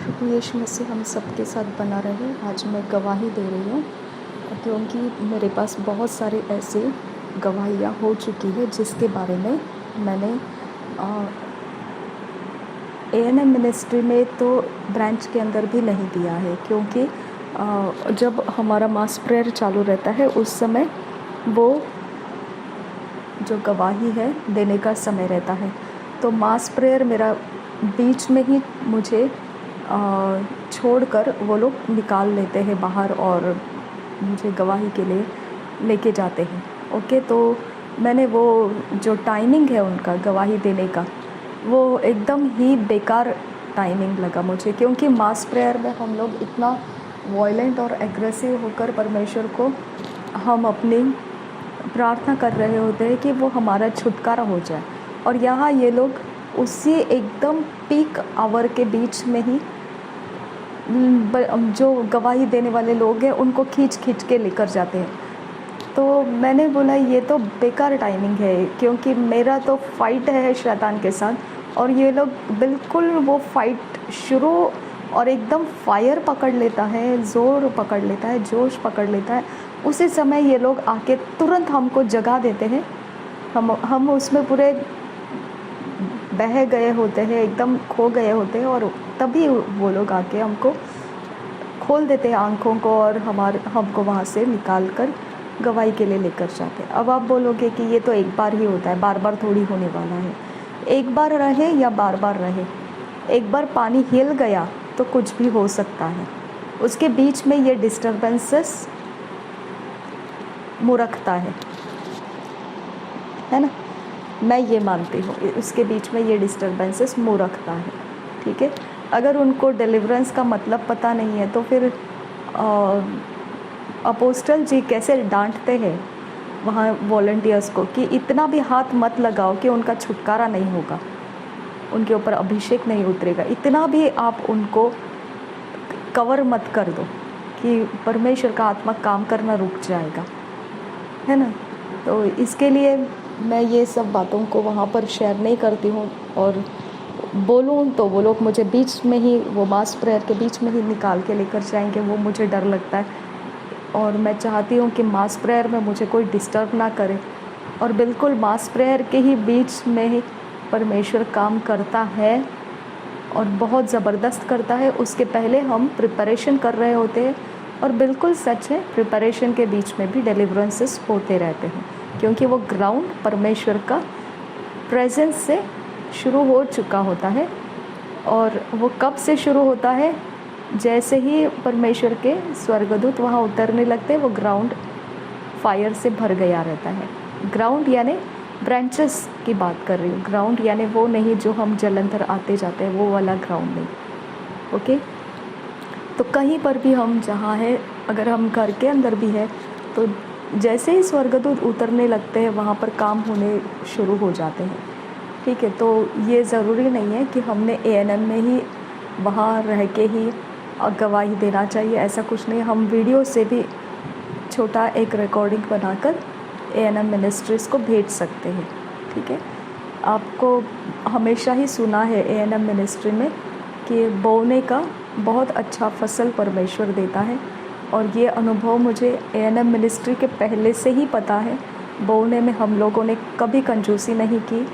प्रभु यीशु मसीह हम सबके साथ बना रहे। आज मैं गवाही दे रही हूँ क्योंकि मेरे पास बहुत सारे ऐसे गवाहियाँ हो चुकी है जिसके बारे में मैंने एएनएम मिनिस्ट्री में तो ब्रांच के अंदर भी नहीं दिया है, क्योंकि जब हमारा मास प्रेयर चालू रहता है उस समय वो जो गवाही है देने का समय रहता है। तो मास प्रेयर मेरा बीच में ही मुझे छोड़कर वो लोग निकाल लेते हैं बाहर और मुझे गवाही के लिए लेके जाते हैं। ओके, तो मैंने वो जो टाइमिंग है उनका गवाही देने का, वो एकदम ही बेकार टाइमिंग लगा मुझे, क्योंकि मास प्रेयर में हम लोग इतना वॉयलेंट और एग्रेसिव होकर परमेश्वर को हम अपनी प्रार्थना कर रहे होते हैं कि वो हमारा छुटकारा हो जाए। और यहाँ ये लोग उसी एकदम पीक आवर के बीच में ही जो गवाही देने वाले लोग हैं उनको खींच के लेकर जाते हैं। तो मैंने बोला ये तो बेकार टाइमिंग है, क्योंकि मेरा तो फाइट है शैतान के साथ और ये लोग बिल्कुल वो फाइट शुरू और एकदम फायर पकड़ लेता है, ज़ोर पकड़ लेता है, जोश पकड़ लेता है। उसी समय ये लोग आके तुरंत हमको जगा देते हैं। हम उसमें पूरे बह गए होते हैं, एकदम खो गए होते हैं, और तभी वो लोग आके हमको खोल देते हैं आँखों को और हमको वहाँ से निकाल कर गवाही के लिए लेकर जाते हैं। अब आप बोलोगे कि ये तो एक बार ही होता है, बार बार थोड़ी होने वाला है। एक बार रहे या बार बार रहे, एक बार पानी हिल गया तो कुछ भी हो सकता है। उसके बीच में ये डिस्टर्बेंसेस मूर्खता है ना, मैं ये मानती हूँ। उसके बीच में ये डिस्टर्बेंसेस मूर्खता है, ठीक है। अगर उनको डिलीवरेंस का मतलब पता नहीं है तो फिर अपोस्टल जी कैसे डांटते हैं वहाँ वॉलंटियर्स को कि इतना भी हाथ मत लगाओ कि उनका छुटकारा नहीं होगा, उनके ऊपर अभिषेक नहीं उतरेगा। इतना भी आप उनको कवर मत कर दो कि परमेश्वर का आत्मा काम करना रुक जाएगा, है ना। तो इसके लिए मैं ये सब बातों को वहाँ पर शेयर नहीं करती हूँ, और बोलूँ तो वो लोग मुझे बीच में ही, वो मास प्रेयर के बीच में ही निकाल के लेकर जाएंगे। वो मुझे डर लगता है और मैं चाहती हूँ कि मास प्रेयर में मुझे कोई डिस्टर्ब ना करे। और बिल्कुल मास प्रेयर के ही बीच में ही परमेश्वर काम करता है और बहुत ज़बरदस्त करता है। उसके पहले हम प्रिपरेशन कर रहे होते हैं, और बिल्कुल सच है, प्रिपरेशन के बीच में भी डिलीवरेंसेस होते रहते हैं, क्योंकि वो ग्राउंड परमेश्वर का प्रेजेंस से शुरू हो चुका होता है। और वो कब से शुरू होता है? जैसे ही परमेश्वर के स्वर्गदूत वहाँ उतरने लगते हैं, वो ग्राउंड फायर से भर गया रहता है। ग्राउंड यानी ब्रांचेस की बात कर रही हूँ, ग्राउंड यानी वो नहीं जो हम जलंधर आते जाते हैं, वो वाला ग्राउंड नहीं। ओके, तो कहीं पर भी हम जहाँ है, अगर हम घर के अंदर भी है, तो जैसे ही स्वर्गदूत उतरने लगते हैं वहाँ पर काम होने शुरू हो जाते हैं, ठीक है। तो ये ज़रूरी नहीं है कि हमने एएनएम में ही वहाँ रह के ही गवाही देना चाहिए, ऐसा कुछ नहीं। हम वीडियो से भी छोटा एक रिकॉर्डिंग बनाकर एएनएम मिनिस्ट्रीज़ को भेज सकते हैं, ठीक है। आपको हमेशा ही सुना है एएनएम मिनिस्ट्री में कि बोने का बहुत अच्छा फसल परमेश्वर देता है, और ये अनुभव मुझे एएनएम मिनिस्ट्री के पहले से ही पता है। बोने में हम लोगों ने कभी कंजूसी नहीं की,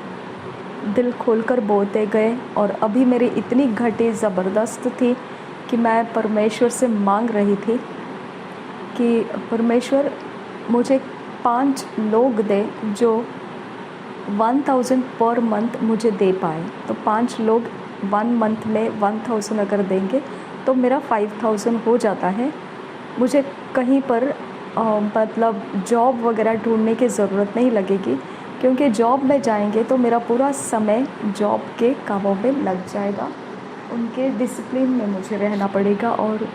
दिल खोलकर बोते गए। और अभी मेरी इतनी घटी ज़बरदस्त थी कि मैं परमेश्वर से मांग रही थी कि परमेश्वर मुझे 5 लोग दे जो 1000 पर मंथ मुझे दे पाए। तो 5 लोग 1 मंथ में 1000 अगर देंगे तो मेरा 5000 हो जाता है। मुझे कहीं पर मतलब जॉब वगैरह ढूंढने की ज़रूरत नहीं लगेगी, क्योंकि जॉब में जाएंगे तो मेरा पूरा समय जॉब के कामों में लग जाएगा। उनके डिसिप्लिन में मुझे रहना पड़ेगा, और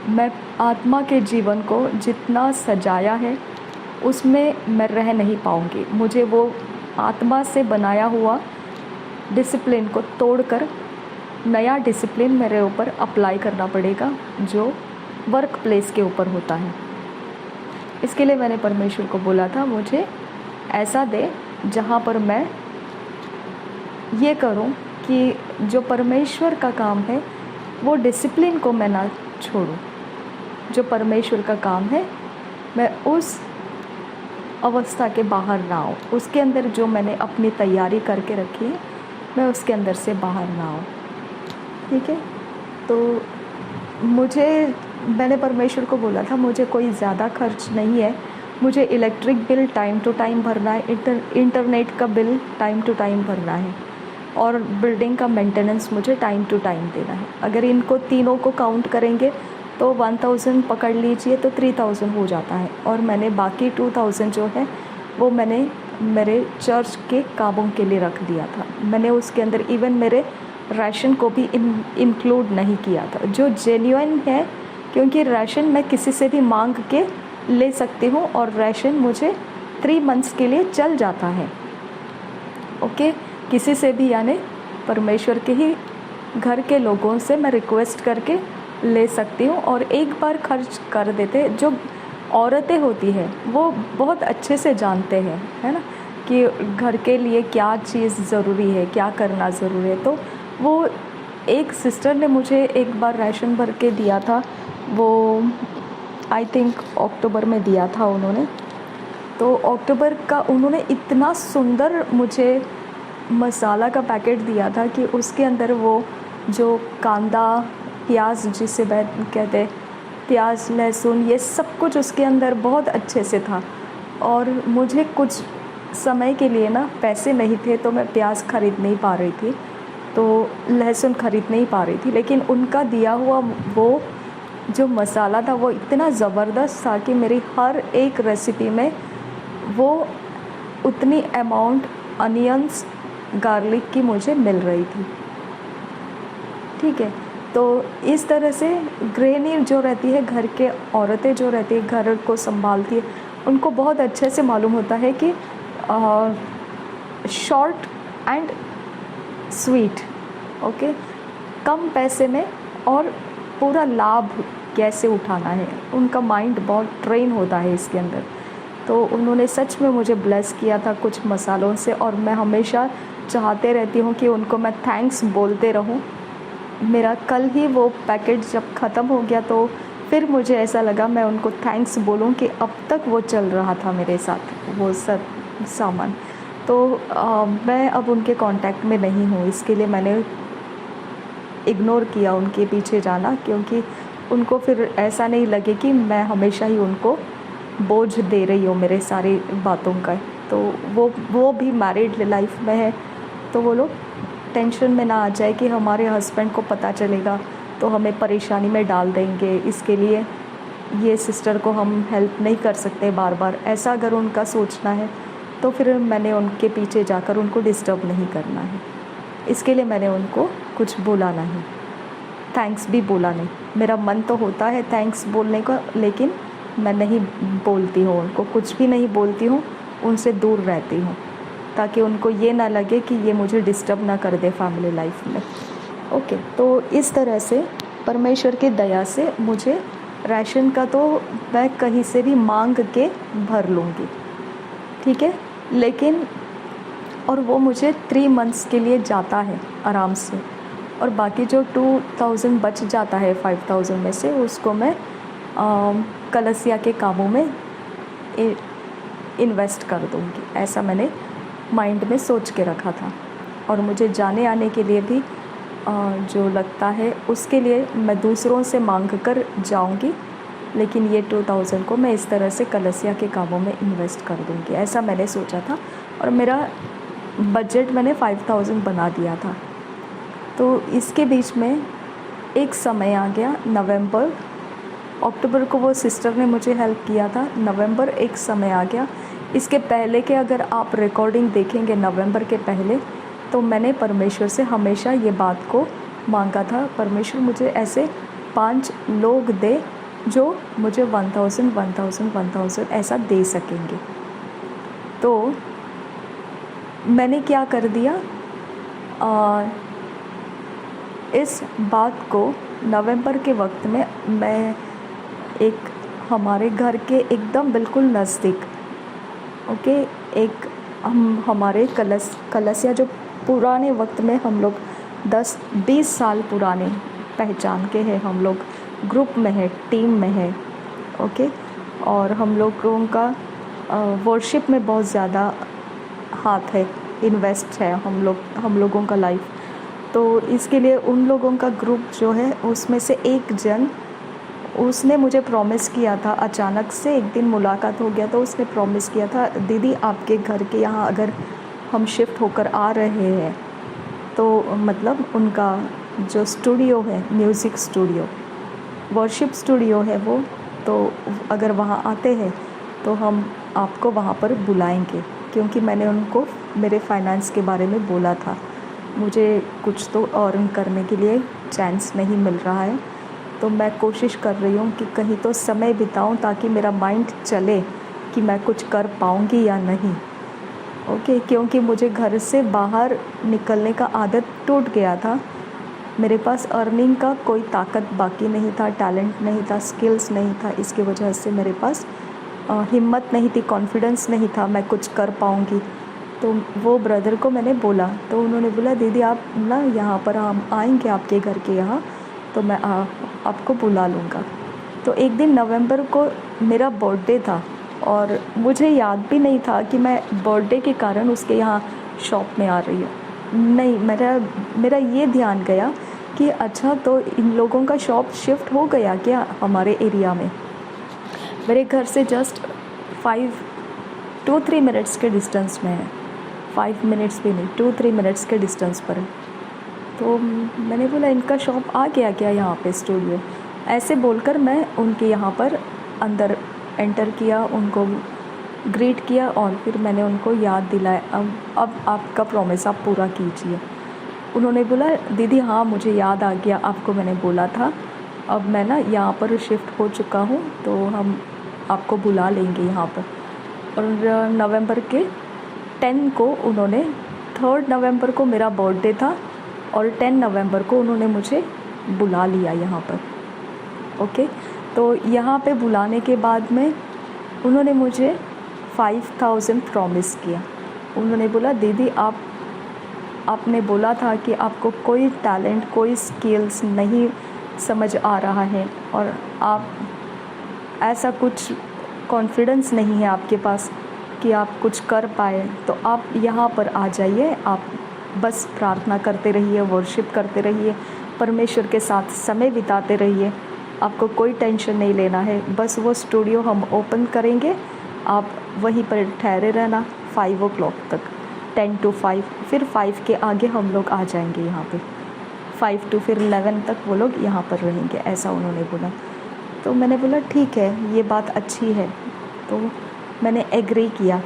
मैं आत्मा के जीवन को जितना सजाया है उसमें मैं रह नहीं पाऊँगी। मुझे वो आत्मा से बनाया हुआ डिसिप्लिन को तोड़कर नया डिसिप्लिन मेरे ऊपर अप्लाई करना पड़ेगा, जो वर्क प्लेस के ऊपर होता है। इसके लिए मैंने परमेश्वर को बोला था, मुझे ऐसा दे जहाँ पर मैं ये करूँ कि जो परमेश्वर का काम है वो डिसिप्लिन को मैं ना छोड़ूं। जो परमेश्वर का काम है मैं उस अवस्था के बाहर ना आऊँ, उसके अंदर जो मैंने अपनी तैयारी करके रखी है मैं उसके अंदर से बाहर ना आऊँ। ठीक है, तो मैंने परमेश्वर को बोला था मुझे कोई ज़्यादा खर्च नहीं है, मुझे electric bill time to time भरना है, इंटरनेट का बिल टाइम टू टाइम भरना है, और बिल्डिंग का मेंटेनेंस मुझे टाइम टू टाइम देना है। अगर इनको तीनों को काउंट करेंगे तो 1000 पकड़ लीजिए तो 3000 हो जाता है, और मैंने बाकी 2000 जो है वो मैंने मेरे चर्च के कामों के लिए रख दिया था। मैंने उसके अंदर इवन मेरे राशन को भी इंक्लूड नहीं किया था, जो जेन्युइन है, क्योंकि राशन मैं किसी से भी मांग के ले सकती हूँ और राशन मुझे 3 मंथ्स के लिए चल जाता है। ओके, किसी से भी, यानी परमेश्वर के ही घर के लोगों से मैं रिक्वेस्ट करके ले सकती हूँ और एक बार खर्च कर देते। जो औरतें होती है वो बहुत अच्छे से जानते हैं, है ना, कि घर के लिए क्या चीज़ ज़रूरी है, क्या करना ज़रूरी है। तो वो एक सिस्टर ने मुझे एक बार राशन भर के दिया था, वो आई थिंक अक्टूबर में दिया था उन्होंने। तो अक्टूबर का उन्होंने इतना सुंदर मुझे मसाला का पैकेट दिया था कि उसके अंदर वो जो कांदा, प्याज जिसे कहते हैं, प्याज, लहसुन, ये सब कुछ उसके अंदर बहुत अच्छे से था। और मुझे कुछ समय के लिए ना पैसे नहीं थे तो मैं प्याज ख़रीद नहीं पा रही थी, तो लहसुन ख़रीद नहीं पा रही थी, लेकिन उनका दिया हुआ वो जो मसाला था वो इतना ज़बरदस्त था कि मेरी हर एक रेसिपी में वो उतनी अमाउंट अनियंस, गार्लिक की मुझे मिल रही थी। ठीक है, तो इस तरह से गृहिणी जो रहती है, घर के औरतें जो रहती है, घर को संभालती है, उनको बहुत अच्छे से मालूम होता है कि शॉर्ट एंड स्वीट, ओके, कम पैसे में और पूरा लाभ कैसे उठाना है। उनका माइंड बहुत ट्रेन होता है इसके अंदर। तो उन्होंने सच में मुझे ब्लेस किया था कुछ मसालों से, और मैं हमेशा चाहते रहती हूँ कि उनको मैं थैंक्स बोलते रहूँ। मेरा कल ही वो पैकेट जब ख़त्म हो गया तो फिर मुझे ऐसा लगा मैं उनको थैंक्स बोलूँ कि अब तक वो चल रहा था मेरे साथ वो सब सामान। तो मैं अब उनके कांटेक्ट में नहीं हूँ, इसके लिए मैंने इग्नोर किया उनके पीछे जाना, क्योंकि उनको फिर ऐसा नहीं लगे कि मैं हमेशा ही उनको बोझ दे रही हूँ मेरे सारी बातों का। तो वो भी मैरिड लाइफ में है, तो वो लोग टेंशन में ना आ जाए कि हमारे हस्बैंड को पता चलेगा तो हमें परेशानी में डाल देंगे, इसके लिए ये सिस्टर को हम हेल्प नहीं कर सकते बार बार। ऐसा अगर उनका सोचना है तो फिर मैंने उनके पीछे जाकर उनको डिस्टर्ब नहीं करना है, इसके लिए मैंने उनको कुछ बोला नहीं, थैंक्स भी बोला नहीं। मेरा मन तो होता है थैंक्स बोलने का, लेकिन मैं नहीं बोलती हूँ उनको, कुछ भी नहीं बोलती हूँ, उनसे दूर रहती हूँ, ताकि उनको ये ना लगे कि ये मुझे डिस्टर्ब ना कर दे फैमिली लाइफ में। ओके, तो इस तरह से परमेश्वर की दया से मुझे राशन का तो मैं कहीं से भी मांग के भर लूँगी, ठीक है, लेकिन और वो मुझे 3 मंथ्स के लिए जाता है आराम से, और बाकी जो 2000 बच जाता है 5000 में से, उसको मैं कलसिया के कामों में इन्वेस्ट कर दूँगी। ऐसा मैंने माइंड में सोच के रखा था, और मुझे जाने आने के लिए भी जो लगता है उसके लिए मैं दूसरों से मांग कर जाऊँगी, लेकिन ये 2000 को मैं इस तरह से कलसिया के कामों में इन्वेस्ट कर दूँगी, ऐसा मैंने सोचा था। और मेरा बजट मैंने 5000 बना दिया था। तो इसके बीच में एक समय आ गया नवंबर, अक्टूबर को वो सिस्टर ने मुझे हेल्प किया था, नवंबर एक समय आ गया। इसके पहले के अगर आप रिकॉर्डिंग देखेंगे नवंबर के पहले, तो मैंने परमेश्वर से हमेशा ये बात को मांगा था, परमेश्वर मुझे ऐसे 5 लोग दे जो मुझे 1000 ऐसा दे सकेंगे। तो मैंने क्या कर दिया, इस बात को नवंबर के वक्त में मैं एक हमारे घर के एकदम बिल्कुल नज़दीक, ओके, एक हमारे कलसिया जो पुराने वक्त में हम लोग 10-20 साल पुराने पहचान के हैं, हम लोग ग्रुप में है, टीम में है, ओके। और हम लोगों का वर्शिप में बहुत ज़्यादा हाथ है, इन्वेस्ट है हम लोगों का लाइफ। तो इसके लिए उन लोगों का ग्रुप जो है उसमें से एक जन, उसने मुझे प्रॉमिस किया था, अचानक से एक दिन मुलाकात हो गया तो उसने प्रॉमिस किया था, दीदी आपके घर के यहाँ अगर हम शिफ्ट होकर आ रहे हैं तो मतलब उनका जो स्टूडियो है, म्यूज़िक स्टूडियो, वर्शिप स्टूडियो है वो, तो अगर वहाँ आते हैं तो हम आपको वहाँ पर बुलाएंगे। क्योंकि मैंने उनको मेरे फाइनेंस के बारे में बोला था, मुझे कुछ तो अर्न करने के लिए चांस नहीं मिल रहा है, तो मैं कोशिश कर रही हूँ कि कहीं तो समय बिताऊँ ताकि मेरा माइंड चले कि मैं कुछ कर पाऊँगी या नहीं, ओके। क्योंकि मुझे घर से बाहर निकलने का आदत टूट गया था, मेरे पास अर्निंग का कोई ताकत बाकी नहीं था, टैलेंट नहीं था, स्किल्स नहीं था, इसकी वजह से मेरे पास हिम्मत नहीं थी, कॉन्फिडेंस नहीं था मैं कुछ कर पाऊँगी। तो वो ब्रदर को मैंने बोला, तो उन्होंने बोला दीदी आप ना यहाँ पर हम आएंगे आपके घर के यहाँ, तो मैं आपको बुला लूँगा। तो एक दिन नवंबर को मेरा बर्थडे था और मुझे याद भी नहीं था कि मैं बर्थडे के कारण उसके यहाँ शॉप में आ रही हूँ। नहीं, मेरा ये ध्यान गया कि अच्छा तो इन लोगों का शॉप शिफ्ट हो गया क्या हमारे एरिया में। मेरे घर से जस्ट 2-3 मिनट्स के डिस्टेंस में है, 5 मिनट्स भी नहीं, 2-3 मिनट्स के डिस्टेंस पर है। तो मैंने बोला इनका शॉप आ गया क्या यहाँ पे स्टूडियो, ऐसे बोलकर मैं उनके यहाँ पर अंदर एंटर किया, उनको ग्रीट किया और फिर मैंने उनको याद दिलाया, अब आपका प्रॉमिस आप पूरा कीजिए। उन्होंने बोला दीदी हाँ मुझे याद आ गया, आपको मैंने बोला था, अब मैं ना यहाँ पर शिफ्ट हो चुका हूँ तो हम आपको बुला लेंगे यहाँ पर। और नवंबर के 10 को उन्होंने, 3 नवंबर को मेरा बर्थडे था और 10 नवंबर को उन्होंने मुझे बुला लिया यहाँ पर, ओके। तो यहाँ पे बुलाने के बाद में उन्होंने मुझे 5000 प्रॉमिस किया। उन्होंने बोला दीदी आपने बोला था कि आपको कोई टैलेंट, कोई स्किल्स नहीं समझ आ रहा है और आप ऐसा कुछ कॉन्फिडेंस नहीं है आपके पास कि आप कुछ कर पाए, तो आप यहाँ पर आ जाइए, आप बस प्रार्थना करते रहिए, वर्शिप करते रहिए, परमेश्वर के साथ समय बिताते रहिए, आपको कोई टेंशन नहीं लेना है। बस वो स्टूडियो हम ओपन करेंगे, आप वहीं पर ठहरे रहना 5 o'clock तक, 10 to 5, फिर 5 के आगे हम लोग आ जाएंगे यहाँ पे, 5 to फिर 11 तक वो लोग यहाँ पर रहेंगे, ऐसा उन्होंने बोला। तो मैंने बोला ठीक है, ये बात अच्छी है, तो मैंने एग्री किया।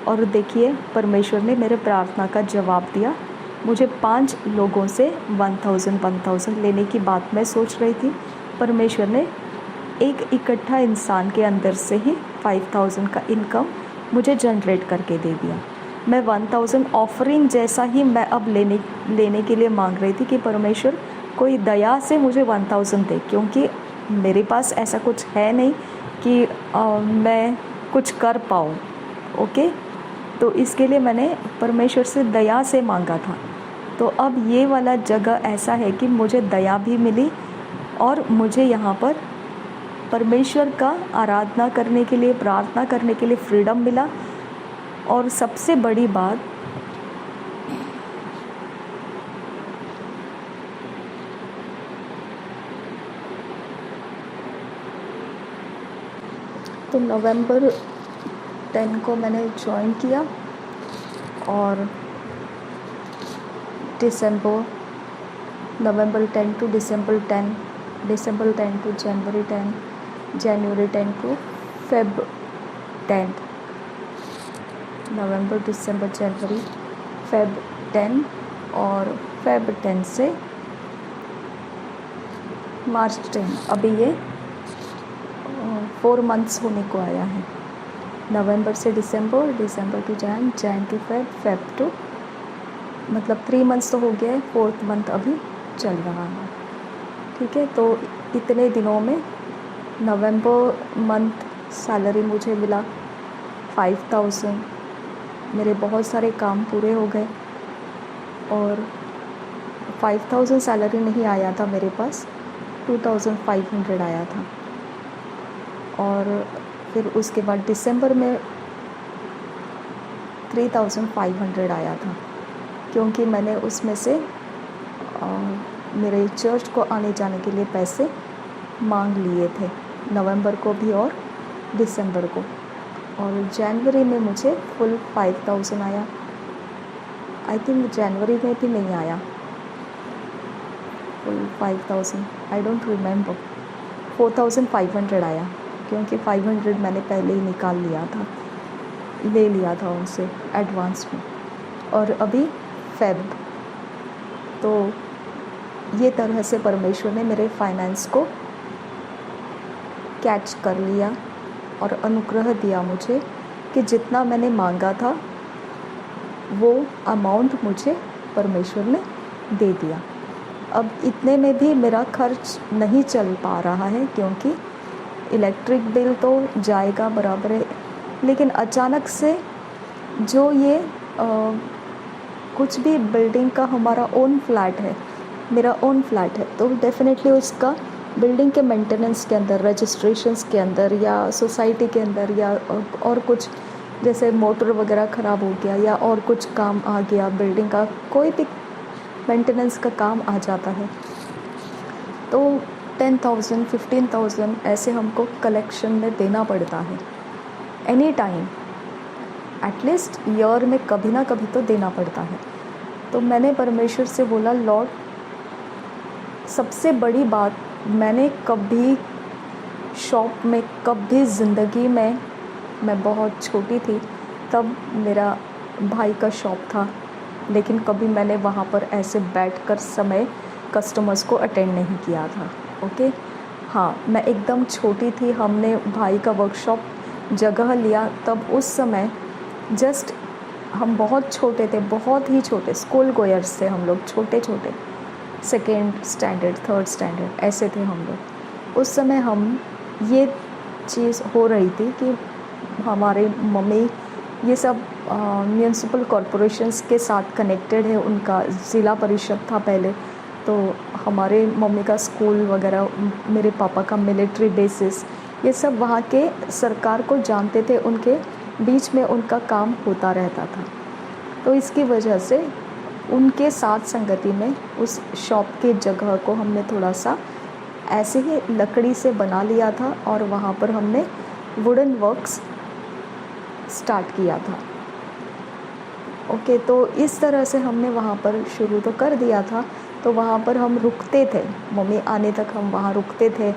और देखिए परमेश्वर ने मेरे प्रार्थना का जवाब दिया। मुझे 5 लोगों से 1000 लेने की बात मैं सोच रही थी, परमेश्वर ने एक इकट्ठा इंसान के अंदर से ही 5000 का इनकम मुझे जनरेट करके दे दिया। मैं 1000 ऑफरिंग जैसा ही मैं अब लेने के लिए मांग रही थी कि परमेश्वर कोई दया से मुझे 1000 दे, क्योंकि मेरे पास ऐसा कुछ है नहीं कि मैं कुछ कर पाऊँ, ओके। तो इसके लिए मैंने परमेश्वर से दया से मांगा था। तो अब ये वाला जगह ऐसा है कि मुझे दया भी मिली और मुझे यहाँ पर परमेश्वर का आराधना करने के लिए, प्रार्थना करने के लिए फ्रीडम मिला। और सबसे बड़ी बात, तो नवंबर 10 को मैंने ज्वाइन किया और नवंबर 10 टू दिसंबर 10, दिसंबर 10 टू जनवरी 10, जनवरी 10 टू फेब 10, नवंबर दिसंबर जनवरी फेब 10 और फेब 10 से मार्च 10, अभी ये 4 मंथ्स होने को आया है। नवंबर से दिसंबर, December to Jan, Jan to Feb, Feb to, मतलब 3 मंथ्स तो हो गया है, 4th मंथ अभी चल रहा है, ठीक है। तो इतने दिनों में नवंबर मंथ सैलरी मुझे मिला 5000, मेरे बहुत सारे काम पूरे हो गए और 5000 सैलरी नहीं आया था मेरे पास, 2500 आया था। और फिर उसके बाद दिसंबर में 3500 आया था, क्योंकि मैंने उसमें से मेरे चर्च को आने जाने के लिए पैसे मांग लिए थे, नवंबर को भी और दिसंबर को। और जनवरी में मुझे फुल 5000 आया। आई थिंक जनवरी में भी नहीं आया फुल 5000, आई डोंट रिमेंबर। 4500 आया, क्योंकि 500 मैंने पहले ही निकाल लिया था, ले लिया था उनसे एडवांस में। और अभी फेब, तो ये तरह से परमेश्वर ने मेरे फाइनेंस को कैच कर लिया और अनुग्रह दिया मुझे कि जितना मैंने मांगा था वो अमाउंट मुझे परमेश्वर ने दे दिया। अब इतने में भी मेरा खर्च नहीं चल पा रहा है, क्योंकि इलेक्ट्रिक बिल तो जाएगा बराबर है, लेकिन अचानक से जो ये कुछ भी बिल्डिंग का हमारा ओन फ्लैट है, मेरा ओन फ्लैट है, तो डेफिनेटली उसका बिल्डिंग के मेंटेनेंस के अंदर, रजिस्ट्रेशंस के अंदर या सोसाइटी के अंदर या और कुछ जैसे मोटर वगैरह ख़राब हो गया या और कुछ काम आ गया, बिल्डिंग का कोई भी मेंटेनेंस का काम आ जाता है, तो 10,000 15,000 ऐसे हमको कलेक्शन में देना पड़ता है एनी टाइम, एटलीस्ट ईयर में कभी ना कभी तो देना पड़ता है। तो मैंने परमेश्वर से बोला, लॉर्ड, सबसे बड़ी बात, मैंने कभी शॉप में, कभी ज़िंदगी में, मैं बहुत छोटी थी तब मेरा भाई का शॉप था, लेकिन कभी मैंने वहाँ पर ऐसे बैठकर समय कस्टमर्स को अटेंड नहीं किया था। ओके, हाँ, मैं एकदम छोटी थी, हमने भाई का वर्कशॉप जगह लिया, तब उस समय जस्ट हम बहुत छोटे थे, बहुत ही छोटे, स्कूल गोयर्स थे हम लोग, छोटे छोटे, 2nd स्टैंडर्ड 3rd स्टैंडर्ड ऐसे थे हम लोग। उस समय हम ये चीज़ हो रही थी कि हमारे मम्मी ये सब म्यूनसिपल कॉरपोरेशंस के साथ कनेक्टेड है, उनका ज़िला परिषद था पहले, तो हमारे मम्मी का स्कूल वगैरह, मेरे पापा का मिलिट्री बेसिस, ये सब वहाँ के सरकार को जानते थे, उनके बीच में उनका काम होता रहता था। तो इसकी वजह से उनके साथ संगति में उस शॉप के जगह को हमने थोड़ा सा ऐसे ही लकड़ी से बना लिया था, और वहाँ पर हमने वुडन वर्क्स स्टार्ट किया था। ओके, तो इस तरह से हमने वहाँ पर शुरू तो कर दिया था। तो वहाँ पर हम रुकते थे, मम्मी आने तक हम वहाँ रुकते थे,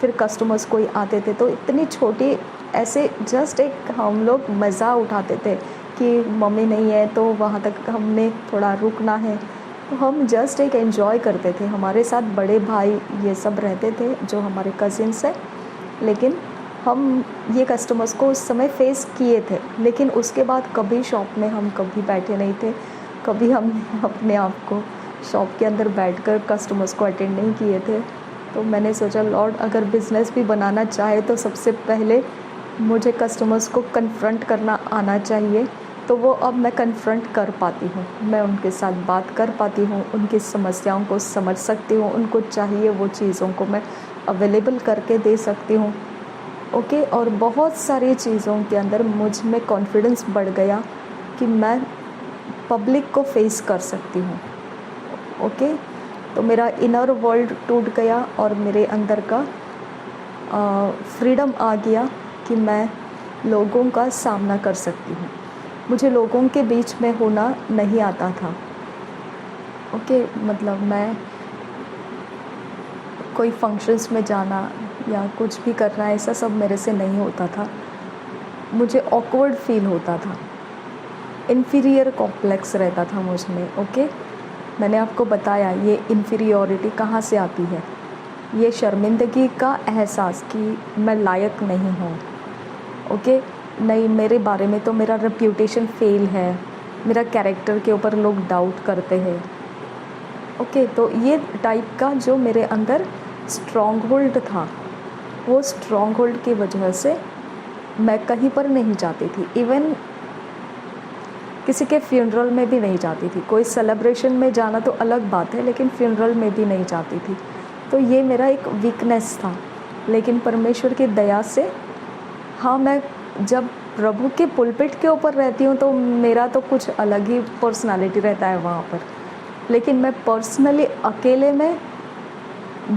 फिर कस्टमर्स कोई आते थे, तो इतनी छोटी ऐसे जस्ट एक हम लोग मज़ा उठाते थे कि मम्मी नहीं है तो वहाँ तक हमने थोड़ा रुकना है, तो हम जस्ट एक एंजॉय करते थे। हमारे साथ बड़े भाई ये सब रहते थे जो हमारे कज़िन्स हैं, लेकिन हम ये कस्टमर्स को उस समय फेस किए थे, लेकिन उसके बाद कभी शॉप में हम कभी बैठे नहीं थे, कभी हमने अपने आप को शॉप के अंदर बैठकर कस्टमर्स को अटेंड नहीं किए थे। तो मैंने सोचा, लॉर्ड, अगर बिज़नेस भी बनाना चाहे तो सबसे पहले मुझे कस्टमर्स को कन्फ्रंट करना आना चाहिए, तो वो अब मैं कन्फ्रंट कर पाती हूँ, मैं उनके साथ बात कर पाती हूँ, उनकी समस्याओं को समझ सकती हूँ, उनको चाहिए वो चीज़ों को मैं अवेलेबल करके दे सकती हूँ। ओके, और बहुत सारी चीज़ों के अंदर मुझ में कॉन्फिडेंस बढ़ गया कि मैं पब्लिक को फेस कर सकती हूँ। ओके, तो मेरा इनर वर्ल्ड टूट गया और मेरे अंदर का फ्रीडम आ गया कि मैं लोगों का सामना कर सकती हूँ। मुझे लोगों के बीच में होना नहीं आता था। ओके, मतलब मैं कोई फंक्शंस में जाना या कुछ भी करना, ऐसा सब मेरे से नहीं होता था। मुझे ऑकवर्ड फील होता था, इन्फीरियर कॉम्प्लेक्स रहता था मुझ में। ओके, मैंने आपको बताया ये इन्फीरियॉरिटी कहाँ से आती है, ये शर्मिंदगी का एहसास कि मैं लायक नहीं हूँ। ओके, नहीं, मेरे बारे में तो मेरा रेप्यूटेशन फेल है, मेरा कैरेक्टर के ऊपर लोग डाउट करते हैं। ओके, तो ये टाइप का जो मेरे अंदर स्ट्रॉन्ग होल्ड था, वो स्ट्रॉन्ग होल्ड की वजह से मैं कहीं पर नहीं जाती थी। इवन किसी के फ्यूनरल में भी नहीं जाती थी। कोई सेलिब्रेशन में जाना तो अलग बात है, लेकिन फ्यूनरल में भी नहीं जाती थी। तो ये मेरा एक वीकनेस था। लेकिन परमेश्वर की दया से हाँ, मैं जब प्रभु के पुलपिट के ऊपर रहती हूँ तो मेरा तो कुछ अलग ही पर्सनालिटी रहता है वहाँ पर। लेकिन मैं पर्सनली अकेले में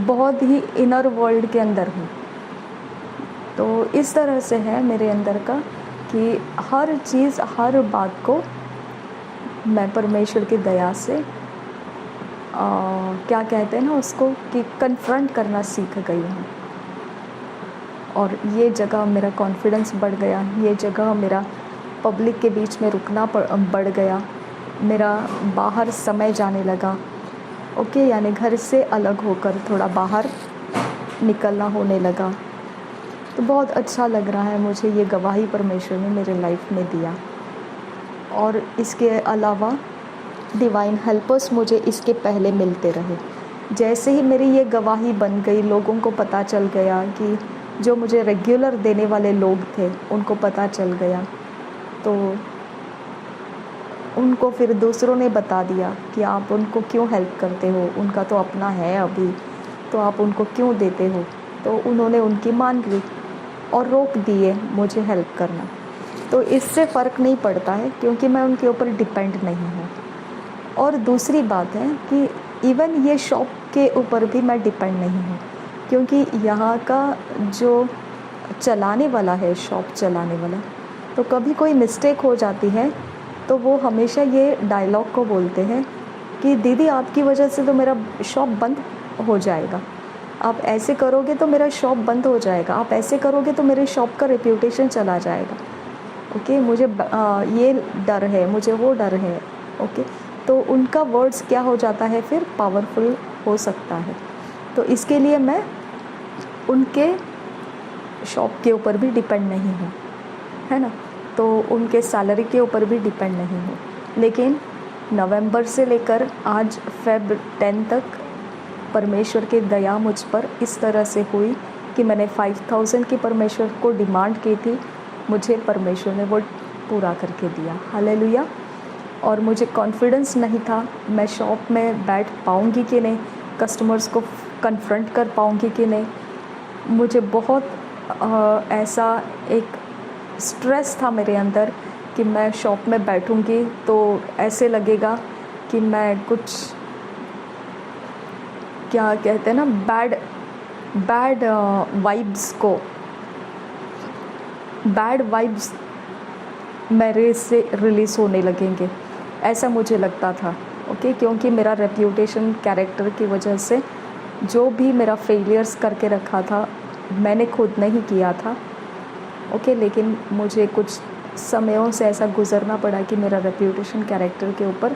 बहुत ही इनर वर्ल्ड के अंदर हूँ। तो इस तरह से है मेरे अंदर का कि हर चीज़, हर बात को मैं परमेश्वर की दया से क्या कहते हैं ना उसको, कि कन्फ्रंट करना सीख गई हूँ। और ये जगह मेरा कॉन्फिडेंस बढ़ गया, ये जगह मेरा पब्लिक के बीच में रुकना बढ़ गया, मेरा बाहर समय जाने लगा। ओके, यानी घर से अलग होकर थोड़ा बाहर निकलना होने लगा। तो बहुत अच्छा लग रहा है मुझे, ये गवाही परमेश्वर ने मेरे लाइफ में दिया। और इसके अलावा डिवाइन हेल्पर्स मुझे इसके पहले मिलते रहे। जैसे ही मेरी ये गवाही बन गई, लोगों को पता चल गया कि जो मुझे रेगुलर देने वाले लोग थे उनको पता चल गया, तो उनको फिर दूसरों ने बता दिया कि आप उनको क्यों हेल्प करते हो, उनका तो अपना है अभी, तो आप उनको क्यों देते हो। तो उन्होंने उनकी मान ली और रोक दिए मुझे हेल्प करना। तो इससे फ़र्क नहीं पड़ता है क्योंकि मैं उनके ऊपर डिपेंड नहीं हूँ। और दूसरी बात है कि इवन ये शॉप के ऊपर भी मैं डिपेंड नहीं हूँ, क्योंकि यहाँ का जो चलाने वाला है, शॉप चलाने वाला, तो कभी कोई मिस्टेक हो जाती है तो वो हमेशा ये डायलॉग को बोलते हैं कि दीदी आपकी वजह से तो मेरा शॉप बंद हो जाएगा, आप ऐसे करोगे तो मेरा शॉप बंद हो जाएगा, आप ऐसे करोगे तो मेरे शॉप का रेप्यूटेशन चला जाएगा। ओके, मुझे ये डर है, मुझे वो डर है। ओके, तो उनका वर्ड्स क्या हो जाता है फिर, पावरफुल हो सकता है। तो इसके लिए मैं उनके शॉप के ऊपर भी डिपेंड नहीं हूँ, है ना, तो उनके सैलरी के ऊपर भी डिपेंड नहीं हूँ। लेकिन नवंबर से लेकर आज फेब 10 तक परमेश्वर की दया मुझ पर इस तरह से हुई कि मैंने 5000 की परमेश्वर को डिमांड की थी, मुझे परमेश्वर ने वो पूरा करके दिया। हालेलुया। और मुझे कॉन्फिडेंस नहीं था मैं शॉप में बैठ पाऊँगी कि नहीं, कस्टमर्स को कन्फ्रंट कर पाऊँगी कि नहीं। मुझे बहुत ऐसा एक स्ट्रेस था मेरे अंदर कि मैं शॉप में बैठूँगी तो ऐसे लगेगा कि मैं कुछ, क्या कहते हैं ना, बैड वाइब्स मेरे से रिलीज़ होने लगेंगे, ऐसा मुझे लगता था। ओके, क्योंकि मेरा रेप्यूटेशन कैरेक्टर की वजह से जो भी मेरा फेलियर्स करके रखा था मैंने खुद नहीं किया था। ओके, लेकिन मुझे कुछ समयों से ऐसा गुज़रना पड़ा कि मेरा रेप्यूटेशन कैरेक्टर के ऊपर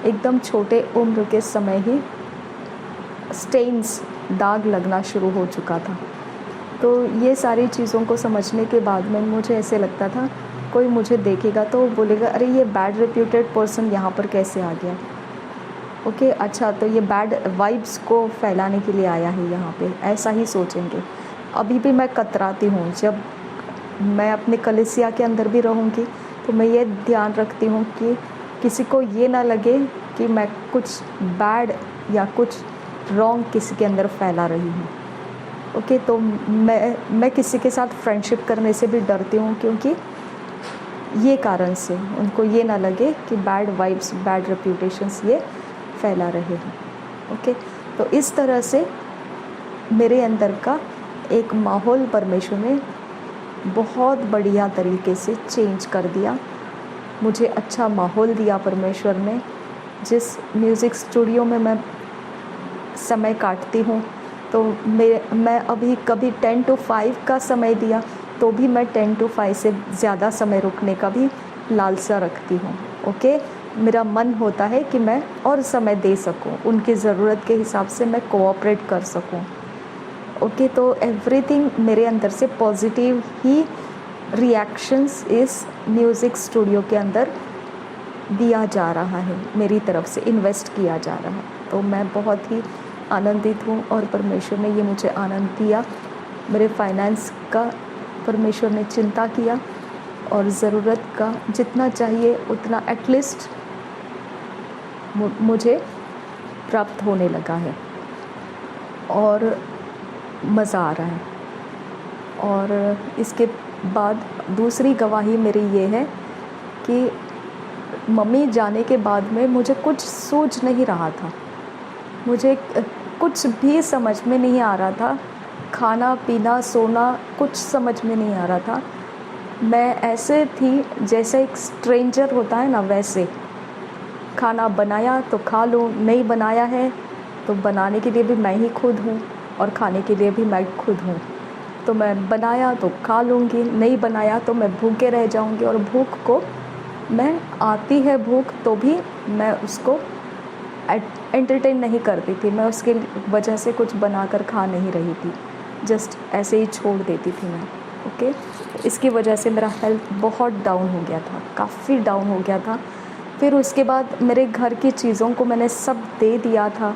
एकदम छोटे उम्र के समय ही स्टेन्स, दाग लगना शुरू हो चुका था। तो ये सारी चीज़ों को समझने के बाद में मुझे ऐसे लगता था कोई मुझे देखेगा तो बोलेगा अरे ये बैड रेप्यूटेड पर्सन यहाँ पर कैसे आ गया। ओके, अच्छा तो ये बैड वाइब्स को फैलाने के लिए आया है यहाँ पे, ऐसा ही सोचेंगे। अभी भी मैं कतराती हूँ, जब मैं अपने कलीसिया के अंदर भी रहूँगी तो मैं ये ध्यान रखती हूँ कि किसी को ये ना लगे कि मैं कुछ बैड या कुछ रॉन्ग किसी के अंदर फैला रही हूँ। ओके, तो मैं किसी के साथ फ्रेंडशिप करने से भी डरती हूँ, क्योंकि ये कारण से उनको ये ना लगे कि बैड वाइब्स, बैड रेप्यूटेशंस ये फैला रहे हैं। ओके, तो इस तरह से मेरे अंदर का एक माहौल परमेश्वर ने बहुत बढ़िया तरीके से चेंज कर दिया। मुझे अच्छा माहौल दिया परमेश्वर ने। जिस म्यूज़िक स्टूडियो में मैं समय काटती हूँ तो मैं अभी कभी 10 to 5 का समय दिया तो भी मैं 10 to 5 से ज़्यादा समय रुकने का भी लालसा रखती हूँ। ओके, मेरा मन होता है कि मैं और समय दे सकूँ, उनकी ज़रूरत के हिसाब से मैं कोऑपरेट कर सकूँ। ओके, तो एवरीथिंग मेरे अंदर से पॉजिटिव ही रिएक्शंस इस म्यूज़िक स्टूडियो के अंदर दिया जा रहा है, मेरी तरफ से इन्वेस्ट किया जा रहा है। तो मैं बहुत ही आनंदित हूँ और परमेश्वर ने ये मुझे आनंद दिया। मेरे फाइनेंस का परमेश्वर ने चिंता किया और ज़रूरत का जितना चाहिए उतना एटलीस्ट मुझे प्राप्त होने लगा है और मज़ा आ रहा है। और इसके बाद दूसरी गवाही मेरी ये है कि मम्मी जाने के बाद में मुझे कुछ सूझ नहीं रहा था, मुझे कुछ भी समझ में नहीं आ रहा था, खाना पीना सोना कुछ समझ में नहीं आ रहा था। मैं ऐसे थी जैसे एक स्ट्रेंजर होता है ना, वैसे खाना बनाया तो खा लूँ, नहीं बनाया है तो बनाने के लिए भी मैं ही खुद हूँ और खाने के लिए भी मैं खुद हूँ। तो मैं बनाया तो खा लूँगी, नहीं बनाया तो मैं भूखे रह जाऊँगी। और भूख को मैं आती है भूख तो भी मैं उसको एंटरटेन नहीं करती थी, मैं उसके वजह से कुछ बनाकर खा नहीं रही थी, जस्ट ऐसे ही छोड़ देती थी मैं। ओके, इसकी वजह से मेरा हेल्थ बहुत डाउन हो गया था, काफ़ी डाउन हो गया था। फिर उसके बाद मेरे घर की चीज़ों को मैंने सब दे दिया था,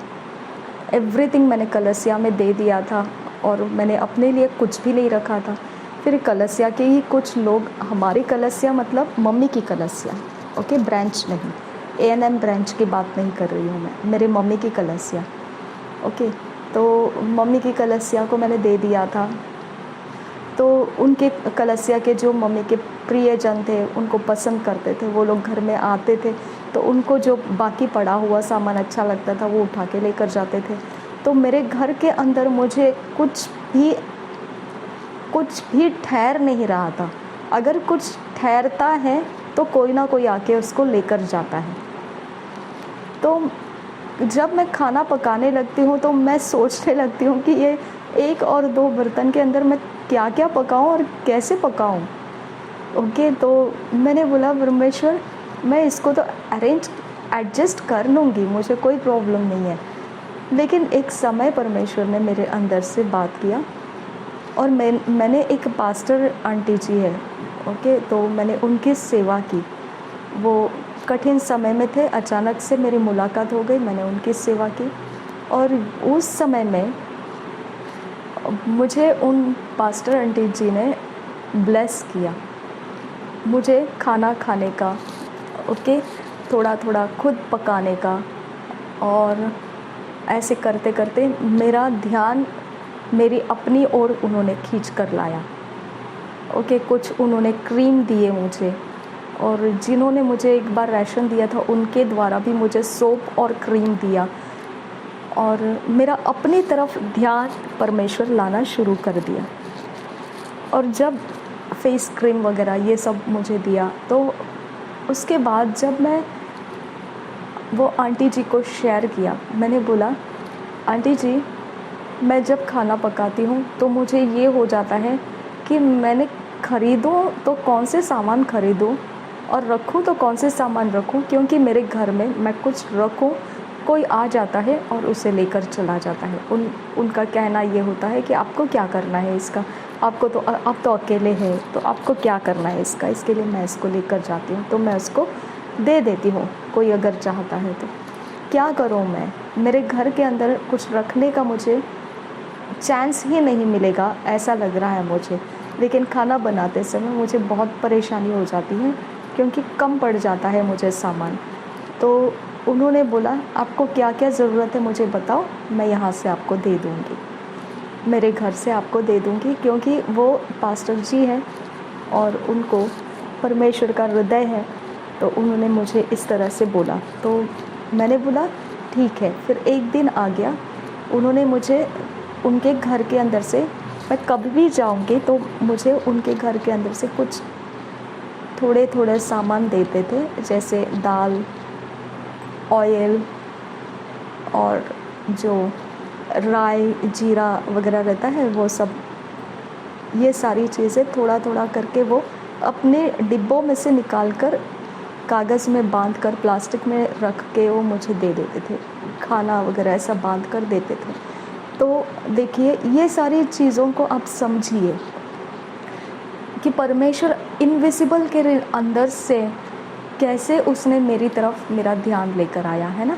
एवरीथिंग मैंने कलसिया में दे दिया था और मैंने अपने लिए कुछ भी नहीं रखा था। फिर कलसिया के ही कुछ लोग, हमारी कलसिया मतलब मम्मी की कलसिया, ओके, ब्रांच नहीं, A&M ब्रांच की बात नहीं कर रही हूँ मैं, मेरे मम्मी की कलसिया। ओके, तो मम्मी की कलसिया को मैंने दे दिया था। तो उनके कलसिया के जो मम्मी के प्रियजन थे, उनको पसंद करते थे, वो लोग घर में आते थे तो उनको जो बाकी पड़ा हुआ सामान अच्छा लगता था वो उठा के लेकर जाते थे। तो मेरे घर के अंदर मुझे कुछ भी ठहर नहीं रहा था। अगर कुछ ठहरता है तो कोई ना कोई आके उसको लेकर जाता है। तो जब मैं खाना पकाने लगती हूँ तो मैं सोचने लगती हूँ कि ये 1 और 2 बर्तन के अंदर मैं क्या क्या पकाऊँ और कैसे पकाऊँ। ओके, तो मैंने बोला परमेश्वर मैं इसको तो एडजस्ट कर लूँगी, मुझे कोई प्रॉब्लम नहीं है। लेकिन एक समय परमेश्वर ने मेरे अंदर से बात किया और मैंने एक पास्टर आंटी जी है, ओके, तो मैंने उनकी सेवा की। वो कठिन समय में थे, अचानक से मेरी मुलाकात हो गई, मैंने उनकी सेवा की और उस समय में मुझे उन पास्टर आंटी जी ने ब्लेस किया, मुझे खाना खाने का, ओके, थोड़ा थोड़ा खुद पकाने का। और ऐसे करते करते मेरा ध्यान मेरी अपनी ओर उन्होंने खींच कर लाया। ओके, कुछ उन्होंने क्रीम दिए मुझे, और जिन्होंने मुझे एक बार राशन दिया था उनके द्वारा भी मुझे सोप और क्रीम दिया और मेरा अपनी तरफ ध्यान परमेश्वर लाना शुरू कर दिया। और जब फेस क्रीम वगैरह ये सब मुझे दिया तो उसके बाद जब मैं वो आंटी जी को शेयर किया, मैंने बोला आंटी जी मैं जब खाना पकाती हूँ तो मुझे ये हो जाता है कि मैंने ख़रीदूँ तो कौन से सामान ख़रीदूँ और रखूँ तो कौन से सामान रखूँ, क्योंकि मेरे घर में मैं कुछ रखूँ कोई आ जाता है और उसे लेकर चला जाता है। उनका कहना ये होता है कि आपको क्या करना है इसका, आपको तो आप तो अकेले हैं तो आपको क्या करना है इसका, इसके लिए मैं इसको लेकर जाती हूँ, तो मैं उसको दे देती हूँ कोई अगर चाहता है तो। क्या करूँ मैं, मेरे घर के अंदर कुछ रखने का मुझे चांस ही नहीं मिलेगा ऐसा लग रहा है मुझे। लेकिन खाना बनाते समय मुझे बहुत परेशानी हो जाती है क्योंकि कम पड़ जाता है मुझे सामान। तो उन्होंने बोला आपको क्या क्या ज़रूरत है मुझे बताओ, मैं यहाँ से आपको दे दूँगी, मेरे घर से आपको दे दूँगी, क्योंकि वो पास्टर जी हैं और उनको परमेश्वर का हृदय है। तो उन्होंने मुझे इस तरह से बोला, तो मैंने बोला ठीक है। फिर एक दिन आ गया, उन्होंने मुझे उनके घर के अंदर से, मैं कभी भी जाऊँगी तो मुझे उनके घर के अंदर से कुछ थोड़े थोड़े सामान देते थे, जैसे दाल, ऑयल और जो राई जीरा वगैरह रहता है वो सब, ये सारी चीज़ें थोड़ा थोड़ा करके वो अपने डिब्बों में से निकाल कर कागज़ में बांध कर प्लास्टिक में रख के वो मुझे दे देते थे, खाना वगैरह ऐसा बांध कर देते थे। तो देखिए ये सारी चीज़ों को आप समझिए कि परमेश्वर इनविजिबल के अंदर से कैसे उसने मेरी तरफ मेरा ध्यान लेकर आया है ना।